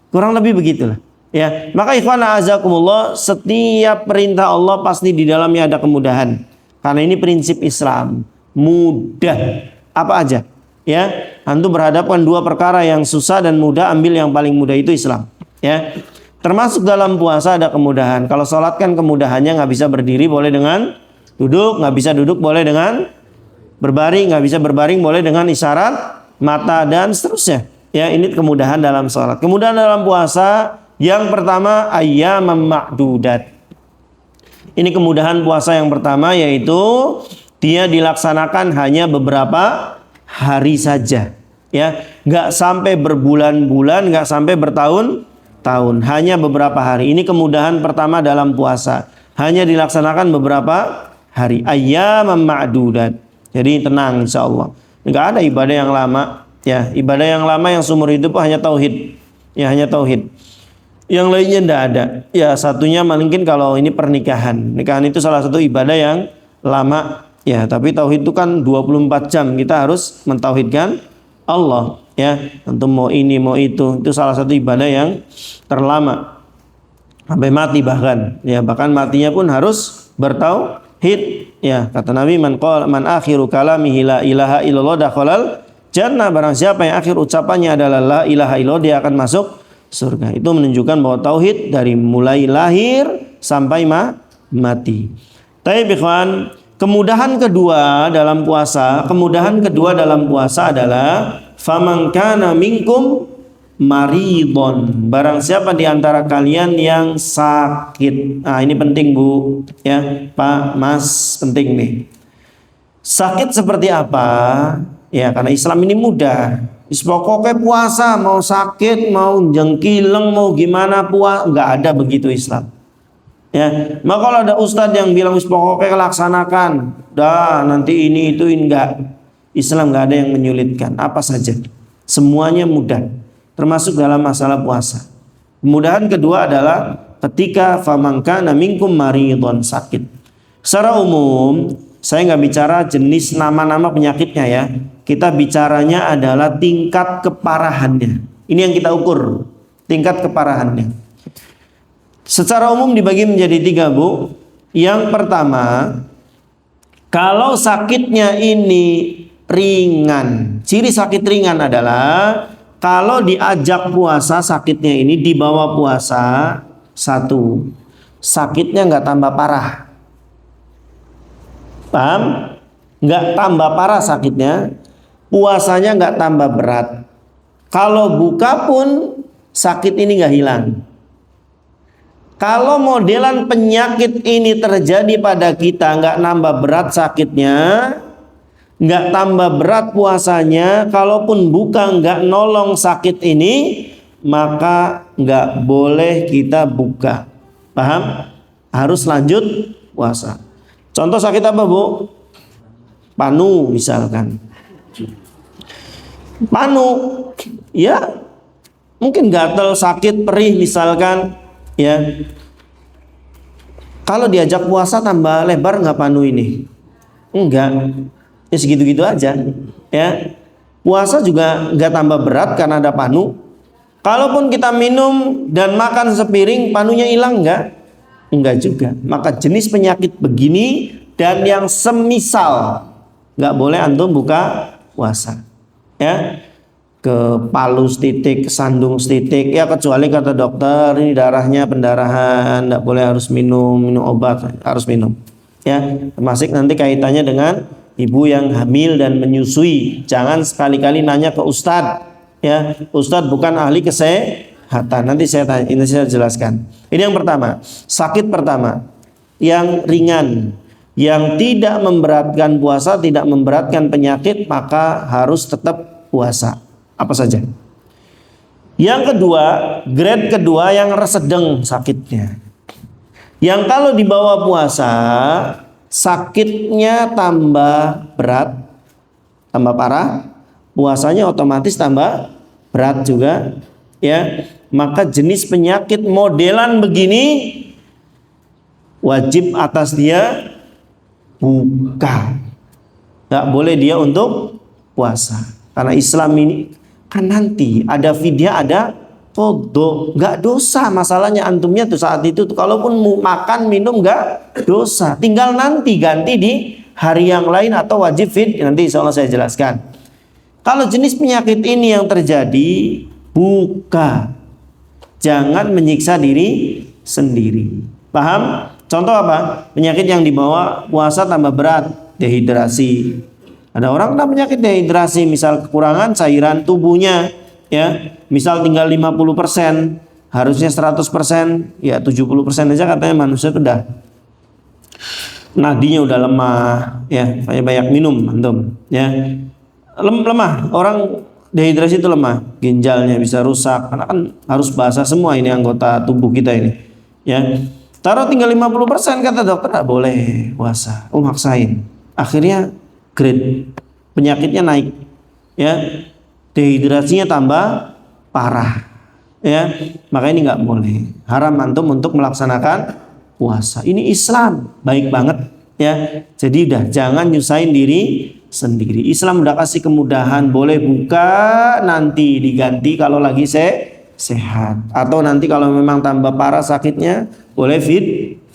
Kurang lebih begitulah. Ya, maka ikhwan a'azakumullah, setiap perintah Allah pasti di dalamnya ada kemudahan. Karena ini prinsip Islam, mudah apa aja. Ya, antum berhadapkan dua perkara yang susah dan mudah, ambil yang paling mudah, itu Islam. Ya, termasuk dalam puasa ada kemudahan. Kalau sholat kan kemudahannya nggak bisa berdiri, boleh dengan duduk, nggak bisa duduk, boleh dengan berbaring, nggak bisa berbaring, boleh dengan isyarat mata dan seterusnya. Ya, ini kemudahan dalam sholat. Kemudahan dalam puasa, yang pertama ayyamam ma'dudat. Ini kemudahan puasa yang pertama, yaitu dia dilaksanakan hanya beberapa hari saja. Ya, nggak sampai berbulan-bulan, nggak sampai bertahun-tahun, hanya beberapa hari. Ini kemudahan pertama dalam puasa, hanya dilaksanakan beberapa hari. Ayyamam ma'dudat. Jadi tenang, insya Allah. Nggak ada ibadah yang lama. Ya, ibadah yang lama yang seumur hidup hanya tauhid. Ya, hanya tauhid. Yang lainnya nggak ada. Ya, satunya mungkin kalau ini pernikahan. Nikahan itu salah satu ibadah yang lama. Ya, tapi tauhid itu kan 24 jam. Kita harus mentauhidkan Allah. Ya, untuk mau ini mau itu salah satu ibadah yang terlama. Sampai mati bahkan. Ya, bahkan matinya pun harus bertauhid. Ya, kata Nabi, man akhiru kalamihi la ilaha illallah dakhalal jannah. Barang siapa yang akhir ucapannya adalah la ilaha illallah, dia akan masuk surga. Itu menunjukkan bahwa tauhid dari mulai lahir sampai mati. Tapi ikhwan, kemudahan kedua dalam puasa adalah faman kana minkum maridon. Barang siapa di antara kalian yang sakit. Nah, ini penting Bu, ya, Pak, Mas, penting nih. Sakit seperti apa? Ya, karena Islam ini mudah. Pokoknya puasa, mau sakit, mau jengkileng, mau gimana puasa, nggak ada begitu Islam. Ya, maka kalau ada ustadz yang bilang pokoknya laksanakan, dah nanti ini itu enggak. Islam nggak ada yang menyulitkan, apa saja, semuanya mudah, termasuk dalam masalah puasa. Kemudahan kedua adalah ketika faman kana minkum maridon, sakit. Secara umum, saya nggak bicara jenis nama-nama penyakitnya ya. Kita bicaranya adalah tingkat keparahannya. Ini yang kita ukur, tingkat keparahannya. Secara umum dibagi menjadi 3 Bu. Yang pertama, kalau sakitnya ini ringan. Ciri sakit ringan adalah kalau diajak puasa sakitnya ini, dibawa puasa, satu, sakitnya nggak tambah parah. Paham? Nggak tambah parah sakitnya, puasanya nggak tambah berat. Kalau buka pun sakit ini nggak hilang. Kalau modelan penyakit ini terjadi pada kita, nggak nambah berat sakitnya, nggak tambah berat puasanya, kalaupun buka nggak nolong sakit ini, maka nggak boleh kita buka. Paham? Harus lanjut puasa. Contoh sakit apa Bu? Panu misalkan. Panu, ya mungkin gatal, sakit, perih misalkan, ya. Kalau diajak puasa tambah lebar nggak panu ini? Enggak, ya segitu-gitu aja, ya. Puasa juga nggak tambah berat karena ada panu. Kalaupun kita minum dan makan sepiring, panunya hilang nggak? Enggak juga. Maka jenis penyakit begini dan yang semisal nggak boleh antum buka puasa. ya, ke palu setitik, ke sandung setitik, ya kecuali kata dokter ini darahnya pendarahan, tidak boleh, harus minum obat, harus minum, ya, termasuk nanti kaitannya dengan ibu yang hamil dan menyusui. Jangan sekali-kali nanya ke ustadz, ya, ustadz bukan ahli kesehatan. Nanti saya tanya, ini saya jelaskan. Ini yang pertama, sakit pertama yang ringan, yang tidak memberatkan puasa, tidak memberatkan penyakit, maka harus tetap puasa. Apa saja? Yang kedua, grade kedua yang sedang sakitnya, yang kalau dibawa puasa sakitnya tambah berat, tambah parah, puasanya otomatis tambah berat juga, ya. Maka jenis penyakit modelan begini wajib atas dia buka, nggak boleh dia untuk puasa. Karena Islam ini kan nanti ada fidyah, ada qadha, nggak dosa. Masalahnya antumnya tuh saat itu tuh, kalaupun makan minum nggak dosa, tinggal nanti ganti di hari yang lain atau wajib nanti insya Allah saya jelaskan. Kalau jenis penyakit ini yang terjadi, buka, jangan menyiksa diri sendiri. Paham? Contoh apa? Penyakit yang dibawa puasa tambah berat, dehidrasi. Ada orang kena penyakit dehidrasi, misal kekurangan cairan tubuhnya, ya, misal tinggal 50%, harusnya 100%, ya 70% aja katanya manusia itu udah nadinya udah lemah, ya, banyak minum antum, ya. Lemah, orang dehidrasi itu lemah, ginjalnya bisa rusak, karena kan harus basah semua ini anggota tubuh kita ini, ya. Taruh tinggal 50%, kata dokter nggak boleh puasa, maksain. Akhirnya grade penyakitnya naik, ya, dehidrasinya tambah parah, ya. Maka ini nggak boleh, haram antum untuk melaksanakan puasa. Ini Islam baik banget, ya. Jadi udah jangan nyusahin diri sendiri. Islam udah kasih kemudahan, boleh buka, nanti diganti kalau lagi sehat, atau nanti kalau memang tambah parah sakitnya boleh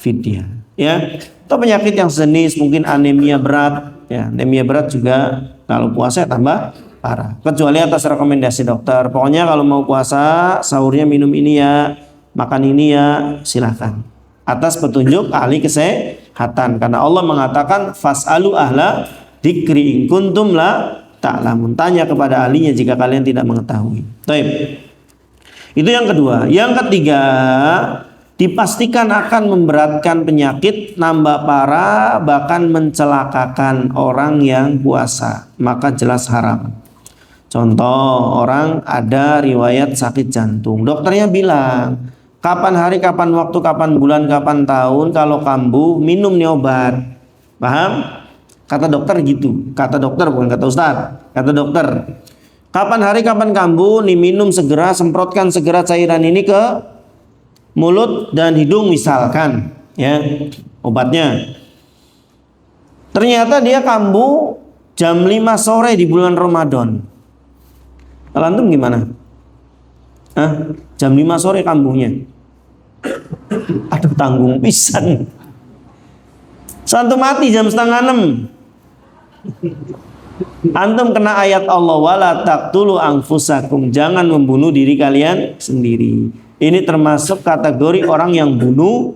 fidyah, ya. Atau penyakit yang sejenis, mungkin anemia berat, ya, anemia berat juga kalau puasa tambah parah, kecuali atas rekomendasi dokter. Pokoknya kalau mau puasa sahurnya minum ini ya, makan ini ya, silahkan atas petunjuk ahli kesehatan, karena Allah mengatakan fas'alu ahla dzikri in kuntum la ta'lamun, tanya kepada ahlinya jika kalian tidak mengetahui. Baik. Itu yang kedua. Yang ketiga, dipastikan akan memberatkan penyakit, nambah parah, bahkan mencelakakan orang yang puasa, maka jelas haram. Contoh, orang ada riwayat sakit jantung, dokternya bilang kapan hari, kapan waktu, kapan bulan, kapan tahun, kalau kambuh minum nih obat. Paham? Kata dokter gitu, kata dokter bukan kata ustaz, kata dokter. Kapan hari, kapan kambuh, nih minum segera, semprotkan segera cairan ini ke mulut dan hidung misalkan, ya, obatnya. Ternyata dia kambuh jam 5 sore di bulan Ramadan. Kalau antum gimana? Jam 5 sore kambuhnya. Aduh, tanggung pisan. Santum mati jam setengah 6. Antum kena ayat Allah, wala taqtulu anfusakum, jangan membunuh diri kalian sendiri. Ini termasuk kategori orang yang bunuh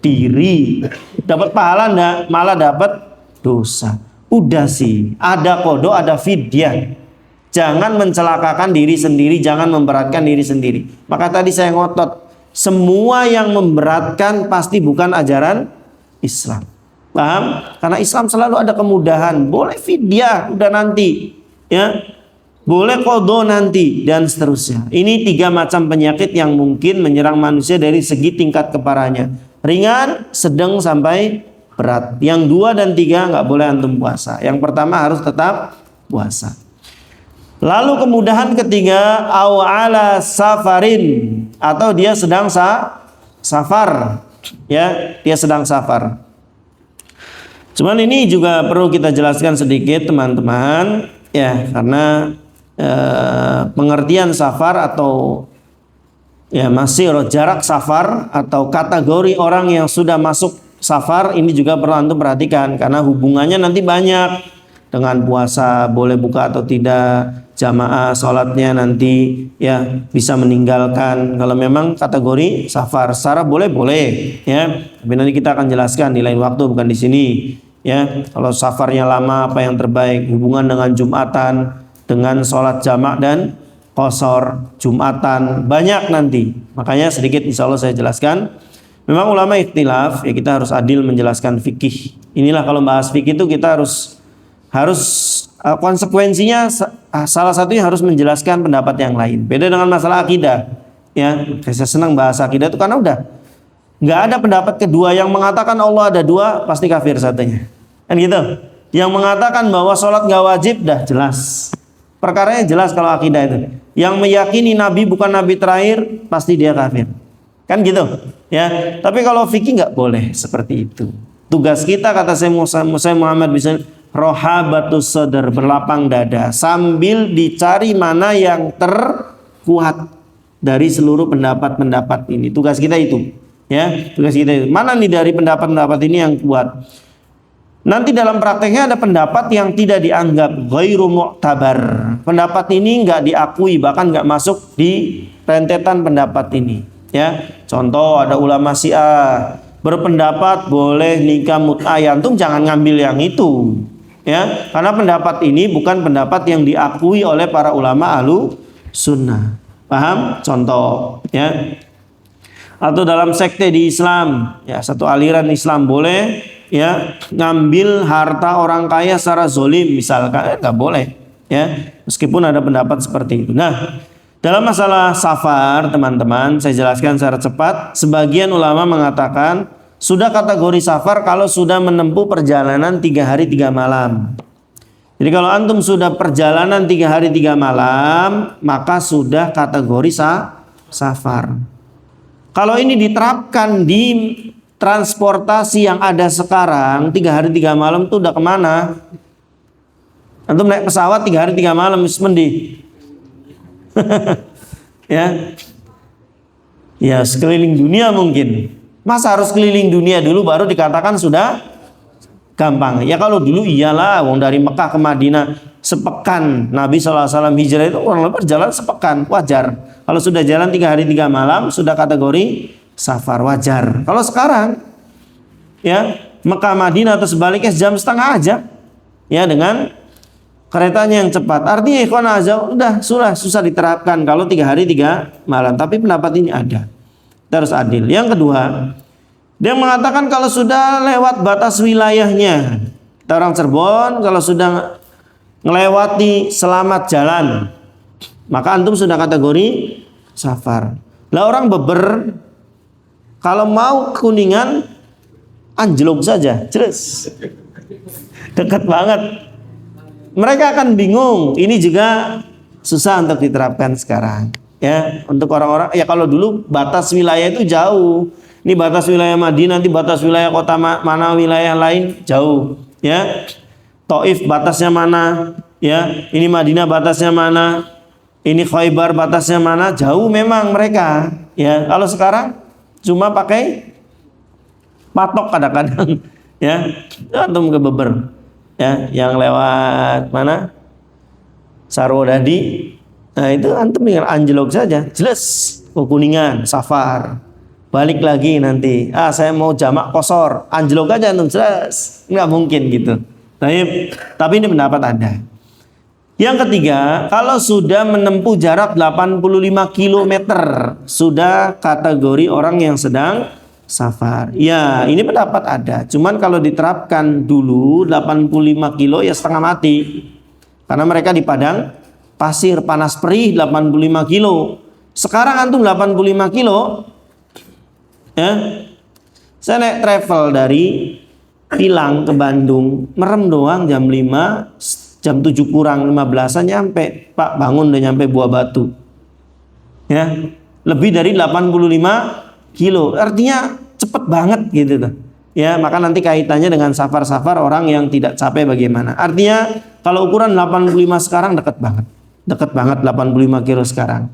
diri. Dapat pahala enggak? Malah dapat dosa. Udah sih, ada qadha, ada fidyah. Jangan mencelakakan diri sendiri, jangan memberatkan diri sendiri. Maka tadi saya ngotot, semua yang memberatkan pasti bukan ajaran Islam. Paham? Karena Islam selalu ada kemudahan. Boleh fidyah, udah nanti, ya. Boleh qadha nanti, dan seterusnya. Ini 3 macam penyakit yang mungkin menyerang manusia dari segi tingkat keparahannya. Ringan, sedang, sampai berat. Yang 2 dan 3 nggak boleh antum puasa. Yang pertama harus tetap puasa. Lalu kemudahan ketiga, aw ala safarin, atau dia sedang safar, ya, dia sedang safar. Cuman ini juga perlu kita jelaskan sedikit teman-teman, ya, karena pengertian safar atau ya masih jarak safar atau kategori orang yang sudah masuk safar ini juga perlu antum perhatikan, karena hubungannya nanti banyak dengan puasa, boleh buka atau tidak, jamaah sholatnya nanti ya bisa meninggalkan. Kalau memang kategori safar secara boleh ya, tapi nanti kita akan jelaskan di lain waktu, bukan di sini ya. Kalau safarnya lama apa yang terbaik, hubungan dengan Jumatan, dengan sholat jamak dan qasar Jumatan, banyak nanti, makanya sedikit insya Allah saya jelaskan. Memang ulama ikhtilaf ya, kita harus adil menjelaskan fikih. Inilah kalau bahas fikih itu kita harus konsekuensinya salah satunya harus menjelaskan pendapat yang lain. Beda dengan masalah akidah ya. Saya senang bahasa akidah itu karena udah nggak ada pendapat kedua yang mengatakan Allah ada dua pasti kafir satunya kan gitu. Yang mengatakan bahwa sholat nggak wajib dah jelas, perkaranya jelas. Kalau akidah itu yang meyakini Nabi bukan Nabi terakhir pasti dia kafir kan gitu ya. Tapi kalau fikih nggak boleh seperti itu. Tugas kita kata saya Muhammad bisa rohabatus sadar, berlapang dada sambil dicari mana yang terkuat dari seluruh pendapat-pendapat ini. Tugas kita itu ya, tugas kita itu. Mana nih dari pendapat-pendapat ini yang kuat? Nanti dalam prakteknya ada pendapat yang tidak dianggap ghairu mu'tabar. Pendapat ini nggak diakui, bahkan nggak masuk di rentetan pendapat ini ya. Contoh, ada ulama Syiah berpendapat boleh nikah mut'ah, antum jangan ngambil yang itu ya, karena pendapat ini bukan pendapat yang diakui oleh para ulama ahlu sunnah. Paham? Contoh ya. Atau dalam sekte di Islam ya, satu aliran Islam boleh ya ngambil harta orang kaya secara zolim misalkan, nggak boleh ya, meskipun ada pendapat seperti itu. Nah, dalam masalah safar teman-teman saya jelaskan secara cepat. Sebagian ulama mengatakan sudah kategori safar kalau sudah menempuh perjalanan 3 hari 3 malam. Jadi kalau antum sudah perjalanan 3 hari 3 malam, maka sudah kategori safar. Kalau ini diterapkan di transportasi yang ada sekarang, 3 hari 3 malam itu udah kemana? Antum naik pesawat 3 hari 3 malam mending ya sekeliling dunia mungkin. Masa harus keliling dunia dulu baru dikatakan sudah gampang? Ya kalau dulu iyalah, wong dari Mekah ke Madinah sepekan, Nabi SAW hijrah itu kurang lebih berjalan sepekan, wajar. Kalau sudah jalan 3 hari 3 malam sudah kategori safar, wajar. Kalau sekarang ya Mekah Madinah atau sebaliknya jam setengah aja ya, dengan keretanya yang cepat. Artinya ikhwan azza udah susah diterapkan kalau 3 hari 3 malam. Tapi pendapat ini ada. Kita harus adil. Yang kedua, dia mengatakan kalau sudah lewat batas wilayahnya, kita orang Cirebon kalau sudah melewati selamat jalan, maka antum sudah kategori safar. Lah orang Beber kalau mau ke Kuningan anjlok saja, jelas dekat banget. Mereka akan bingung. Ini juga susah untuk diterapkan sekarang. Ya, untuk orang-orang ya kalau dulu batas wilayah itu jauh. Ini batas wilayah Madinah, nanti batas wilayah kota mana wilayah lain jauh. Ya, Taif batasnya mana? Ya, ini Madinah batasnya mana? Ini Khaybar batasnya mana? Jauh memang mereka. Ya, kalau sekarang cuma pakai patok kadang-kadang. Ya, antum ke Beber. Ya, yang lewat mana? Sarwodadi. Nah itu antum tinggal anjlok saja, jelas ke Kuningan, safar. Balik lagi nanti, saya mau jamak qasar, anjlok aja antum, jelas. Nggak mungkin gitu. Tapi ini pendapat ada. Yang ketiga, kalau sudah menempuh jarak 85 km, sudah kategori orang yang sedang safar. Ya, ini pendapat ada. Cuman kalau diterapkan dulu 85 kilo ya setengah mati. Karena mereka di padang pasir panas perih 85 kilo. Sekarang antum 85 kilo ya. Saya naik travel dari Pilang ke Bandung, merem doang jam 5, jam 7 kurang 15-an nyampe. Pak bangun udah nyampe Buah Batu. Ya, lebih dari 85 kilo. Artinya cepet banget gitu tuh. Ya, maka nanti kaitannya dengan safar-safar orang yang tidak capek bagaimana. Artinya kalau ukuran 85 sekarang dekat banget. Dekat banget 85 kilo sekarang.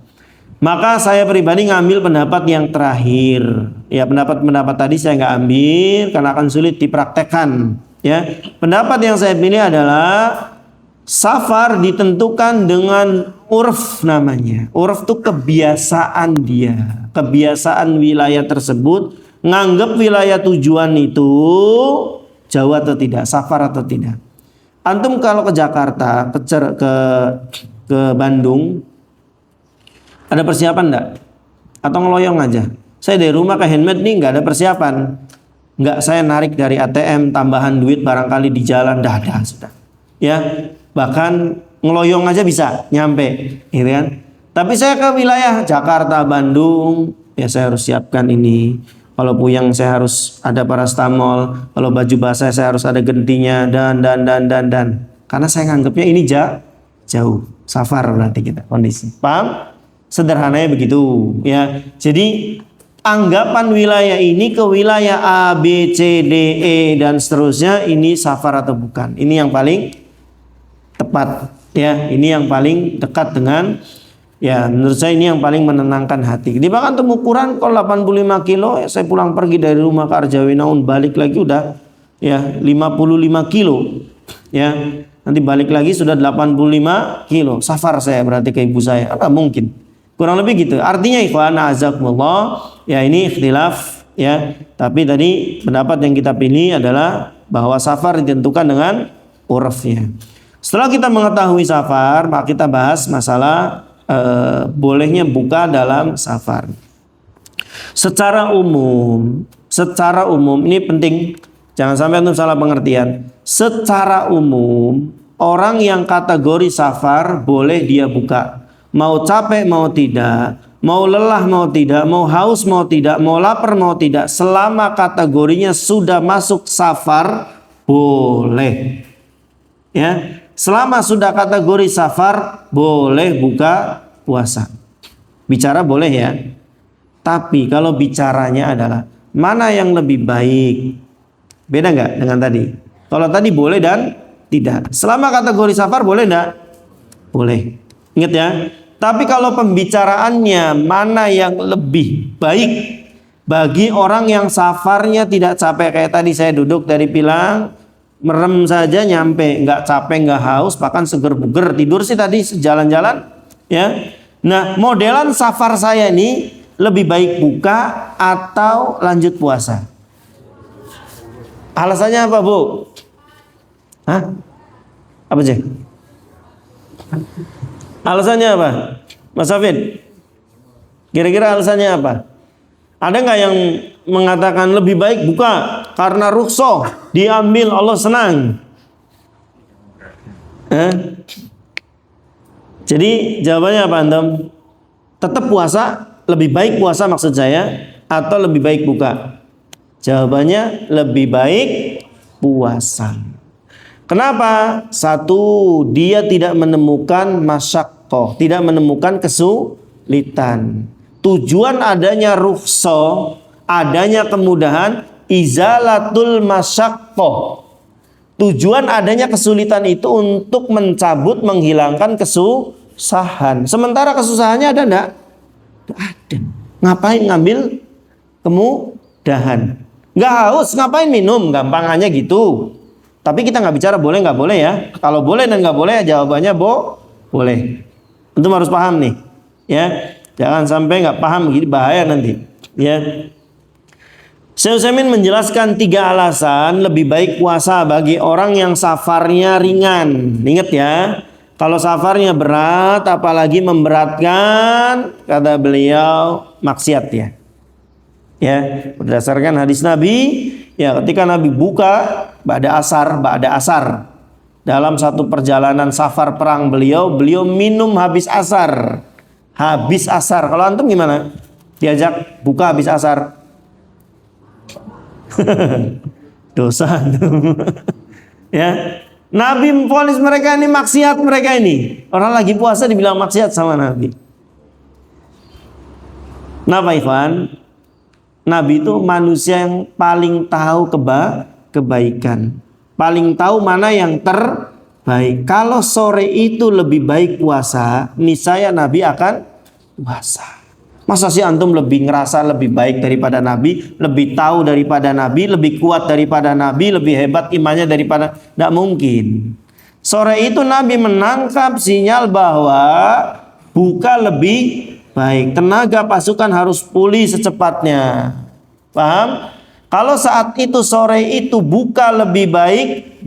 Maka saya pribadi ngambil pendapat yang terakhir. Ya, pendapat-pendapat tadi saya nggak ambil karena akan sulit dipraktekkan. Ya, pendapat yang saya pilih adalah Safar ditentukan dengan urf namanya. Urf itu kebiasaan dia. Kebiasaan wilayah tersebut nganggap wilayah tujuan itu jauh atau tidak, safar atau tidak. Antum kalau ke Jakarta, ke Bandung, ada persiapan enggak? Atau ngeloyong aja? Saya dari rumah ke handmade nih nggak ada persiapan. Nggak, saya narik dari ATM tambahan duit barangkali di jalan, dah ada sudah. Ya, bahkan ngeloyong aja bisa nyampe, gitu kan? Tapi saya ke wilayah Jakarta, Bandung, ya saya harus siapkan ini. Kalau puyeng saya harus ada paracetamol, kalau baju basah saya harus ada gentinya dan. Karena saya nganggapnya ini jauh, safar berarti kita kondisi. Paham? Sederhananya begitu, ya. Jadi anggapan wilayah ini ke wilayah A, B, C, D, E dan seterusnya ini safar atau bukan. Ini yang paling tepat, ya. Ini yang paling dekat dengan, ya menurut saya ini yang paling menenangkan hati. Bahkan untuk ukuran kalau 85 kilo, ya saya pulang pergi dari rumah ke Arjawinaun balik lagi udah ya 55 kilo, ya. Nanti balik lagi sudah 85 kilo. Safar saya berarti ke ibu saya. Apa mungkin? Kurang lebih gitu. Artinya ikhwan azakumullah, ya ini ikhtilaf, ya. Tapi tadi pendapat yang kita pilih adalah bahwa safar ditentukan dengan urfnya. Setelah kita mengetahui safar, maka kita bahas masalah bolehnya buka dalam safar. Secara umum ini penting, jangan sampai antum salah pengertian. Secara umum, orang yang kategori safar boleh dia buka. Mau capek mau tidak, mau lelah mau tidak, mau haus mau tidak, mau lapar mau tidak, selama kategorinya sudah masuk safar boleh. Ya, selama sudah kategori safar boleh buka puasa. Bicara boleh ya. Tapi kalau bicaranya adalah mana yang lebih baik, beda nggak dengan tadi? Kalau tadi boleh dan tidak. Selama kategori safar boleh enggak? Boleh. Ingat ya. Tapi kalau pembicaraannya mana yang lebih baik bagi orang yang safarnya tidak capek, kayak tadi saya duduk dari Pilang, merem saja nyampe, nggak capek, nggak haus, bahkan seger buger, tidur sih tadi jalan-jalan, ya. Nah, modelan safar saya ini lebih baik buka atau lanjut puasa? Alasannya apa, Bu? Hah? Apa sih? Alasannya apa? Mas Hafid? Kira-kira alasannya apa? Ada nggak yang mengatakan lebih baik buka karena rukhsah, diambil Allah senang? Jadi jawabannya apa antum? Tetap puasa, lebih baik puasa maksud saya, atau lebih baik buka? Jawabannya lebih baik puasa. Kenapa? Satu, dia tidak menemukan masyaqqah, tidak menemukan kesulitan. Tujuan adanya rukhsah, adanya kemudahan, izalatul masyaqqah. Tujuan adanya kesulitan itu untuk mencabut, menghilangkan kesusahan. Sementara kesusahannya ada enggak? Ada. Ngapain ngambil kemudahan? Nggak haus, ngapain minum? Gampangannya gitu. Tapi kita nggak bicara boleh nggak boleh ya. Kalau boleh dan nggak boleh, jawabannya boleh. Tentu harus paham nih, ya. Jangan sampai nggak paham begini, bahaya nanti, ya. Syekh Utsaimin menjelaskan 3 alasan lebih baik puasa bagi orang yang safarnya ringan. Ingat ya, kalau safarnya berat, apalagi memberatkan, kata beliau maksiat ya. Ya, berdasarkan hadis Nabi, ya ketika Nabi buka ba'da asar dalam satu perjalanan safar perang beliau minum habis asar. Kalau antum gimana? Diajak buka habis asar. Dosa antum. Ya. Nabi memvonis mereka ini maksiat, mereka ini. Orang lagi puasa dibilang maksiat sama Nabi. Kenapa ikhwan? Nabi itu manusia yang paling tahu kebaikan. Paling tahu mana yang terbaik. Kalau sore itu lebih baik puasa, niscaya Nabi akan puasa. Masa sih antum lebih ngerasa lebih baik daripada Nabi, lebih tahu daripada Nabi, lebih kuat daripada Nabi, lebih hebat imannya daripada? Tidak mungkin. Sore itu Nabi menangkap sinyal bahwa buka lebih baik. Tenaga pasukan harus pulih secepatnya. Paham? Kalau saat itu sore itu buka lebih baik,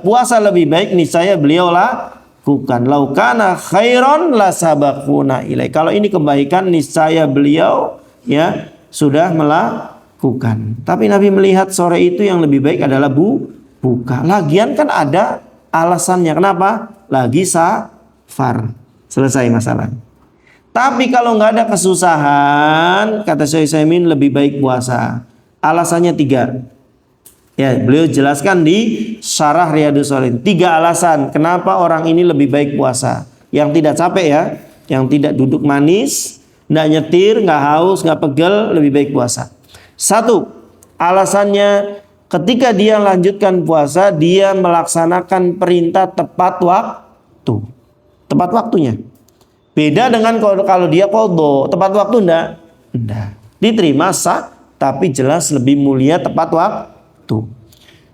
puasa lebih baik, niscaya beliau lakukan. Laukana khairon la sabaquna ilai. Kalau ini kebaikan, niscaya beliau ya sudah melakukan. Tapi Nabi melihat sore itu yang lebih baik adalah buka. Lagian kan ada alasannya. Kenapa? Lagi safar. Selesai masalah. Tapi kalau nggak ada kesusahan, kata Syekh Utsaimin, lebih baik puasa. Alasannya 3. Ya, beliau jelaskan di Syarah Riyadhus Shalihin. 3 alasan kenapa orang ini lebih baik puasa. Yang tidak capek ya, yang tidak duduk manis, nggak nyetir, nggak haus, nggak pegel, lebih baik puasa. 1. Alasannya ketika dia lanjutkan puasa, dia melaksanakan perintah tepat waktu. Tepat waktunya. Beda dengan kalau dia qadha, tepat waktu enggak? Diterima sah, tapi jelas lebih mulia tepat waktu.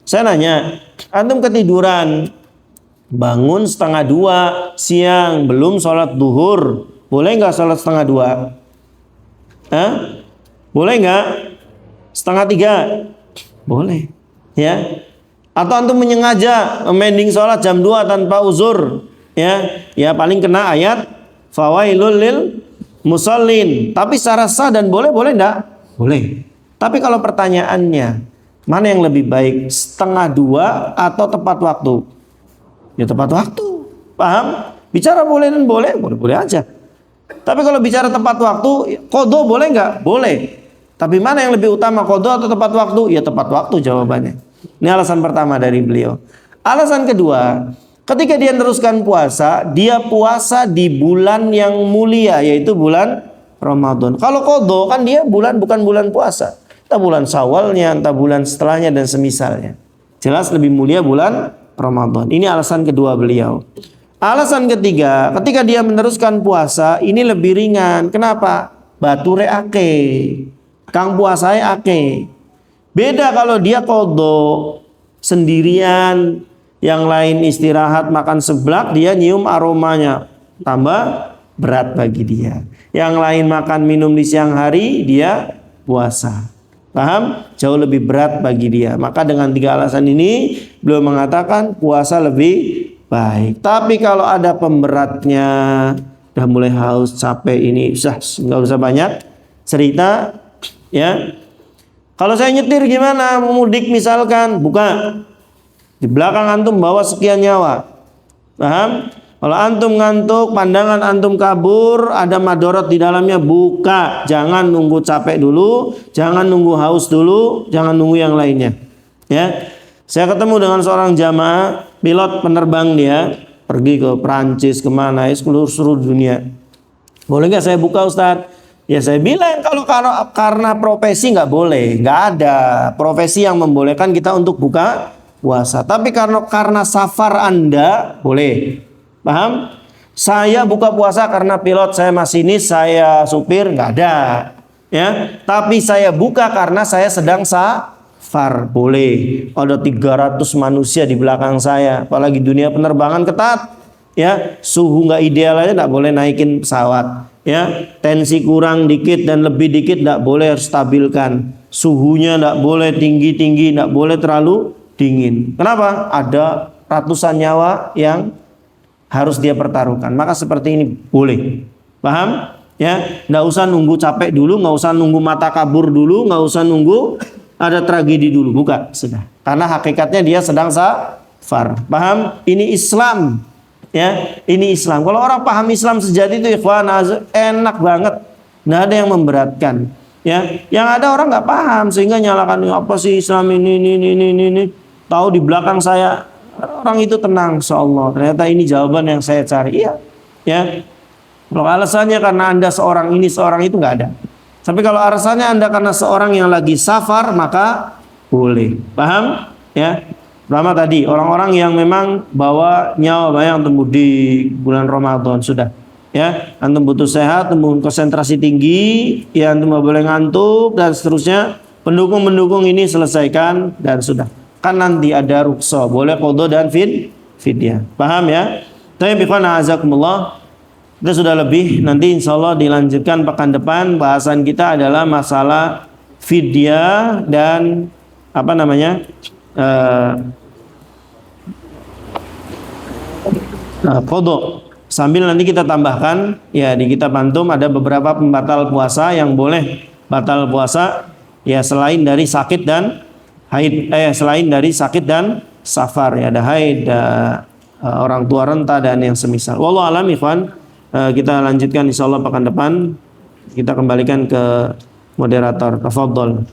Saya nanya, antum ketiduran, bangun 1:30 siang, belum sholat duhur, boleh nggak sholat 2:30? Boleh nggak? 2:30? Boleh, ya. Atau antum menyengaja mending sholat jam 2 tanpa uzur, ya paling kena ayat fawailul lil musallin. Tapi secara sah dan boleh enggak? Boleh. Tapi kalau pertanyaannya, mana yang lebih baik, 1:30 atau tepat waktu? Ya tepat waktu. Paham? Bicara boleh dan boleh aja. Tapi kalau bicara tepat waktu, qadha boleh enggak? Boleh. Tapi mana yang lebih utama, qadha atau tepat waktu? Ya tepat waktu jawabannya. Ini alasan pertama dari beliau. Alasan kedua, ketika dia meneruskan puasa, dia puasa di bulan yang mulia, yaitu bulan Ramadan. Kalau qadha kan dia bukan bulan puasa. Entah bulan Syawalnya, entah bulan setelahnya dan semisalnya. Jelas lebih mulia bulan Ramadan. Ini alasan kedua beliau. Alasan ketiga, ketika dia meneruskan puasa, ini lebih ringan. Kenapa? Bature ake. Kang puasai ake. Beda kalau dia qadha sendirian, yang lain istirahat makan seblak, dia nyium aromanya, tambah berat bagi dia. Yang lain makan minum di siang hari, dia puasa. Paham? Jauh lebih berat bagi dia. Maka dengan 3 alasan ini beliau mengatakan puasa lebih baik. Tapi kalau ada pemberatnya, udah mulai haus, capek, ini nggak usah banyak cerita, ya. Kalau saya nyetir gimana? Mudik misalkan, buka. Di belakang antum bawa sekian nyawa. Paham? Kalau antum ngantuk, pandangan antum kabur, ada madorot di dalamnya, buka. Jangan nunggu capek dulu, jangan nunggu haus dulu, jangan nunggu yang lainnya. Ya. Saya ketemu dengan seorang jamaah, pilot penerbang dia, pergi ke Prancis, kemana, seluruh dunia. Boleh nggak saya buka, Ustadz? Ya saya bilang kalau karena profesi nggak boleh, nggak ada profesi yang membolehkan kita untuk buka puasa. Tapi karena safar Anda boleh. Paham? Saya buka puasa karena pilot, saya masinis, saya supir, nggak ada. Ya, tapi saya buka karena saya sedang safar, boleh. Ada 300 manusia di belakang saya, apalagi dunia penerbangan ketat. Ya, suhu nggak ideal aja nggak boleh naikin pesawat. Ya, tensi kurang dikit dan lebih dikit nggak boleh, harus stabilkan. Suhunya nggak boleh tinggi-tinggi, nggak boleh terlalu dingin. Kenapa? Ada ratusan nyawa yang harus dia pertaruhkan. Maka seperti ini boleh. Paham? Ya, nggak usah nunggu capek dulu, nggak usah nunggu mata kabur dulu, nggak usah nunggu ada tragedi dulu. Buka, sudah. Karena hakikatnya dia sedang safar. Paham? Ini Islam. Ya, ini Islam. Kalau orang paham Islam sejati itu ikhwan, enak banget. Nggak ada yang memberatkan. Ya, yang ada orang nggak paham sehingga nyalakan apa sih Islam ini. Tahu di belakang saya orang itu tenang, insyaallah. Ternyata ini jawaban yang saya cari. Iya, ya. Kalau alasannya karena Anda seorang ini, seorang itu nggak ada. Tapi kalau alasannya Anda karena seorang yang lagi safar, maka boleh. Paham? Ya. Pertama tadi, orang-orang yang memang bawa nyawa bayang antum di bulan Ramadan sudah. Ya, antum butuh sehat, antum konsentrasi tinggi, ya antum nggak boleh ngantuk dan seterusnya. Pendukung-pendukung ini selesaikan dan sudah. Kan nanti ada rukso, boleh qadha dan fidyah. Paham ya? Tapi ikhwan a'azakumullah, kita sudah lebih, nanti insya Allah dilanjutkan pekan depan. Bahasan kita adalah masalah fidyah dan apa namanya, qadha. Sambil nanti kita tambahkan, ya di kitab antum ada beberapa pembatal puasa yang boleh batal puasa, ya selain dari sakit dan haid, selain dari sakit dan safar, ya ada haid, orang tua renta dan yang semisal. Wallahu alam ikhwan. Kita lanjutkan insyaallah pekan depan. Kita kembalikan ke moderator. Tafadhol.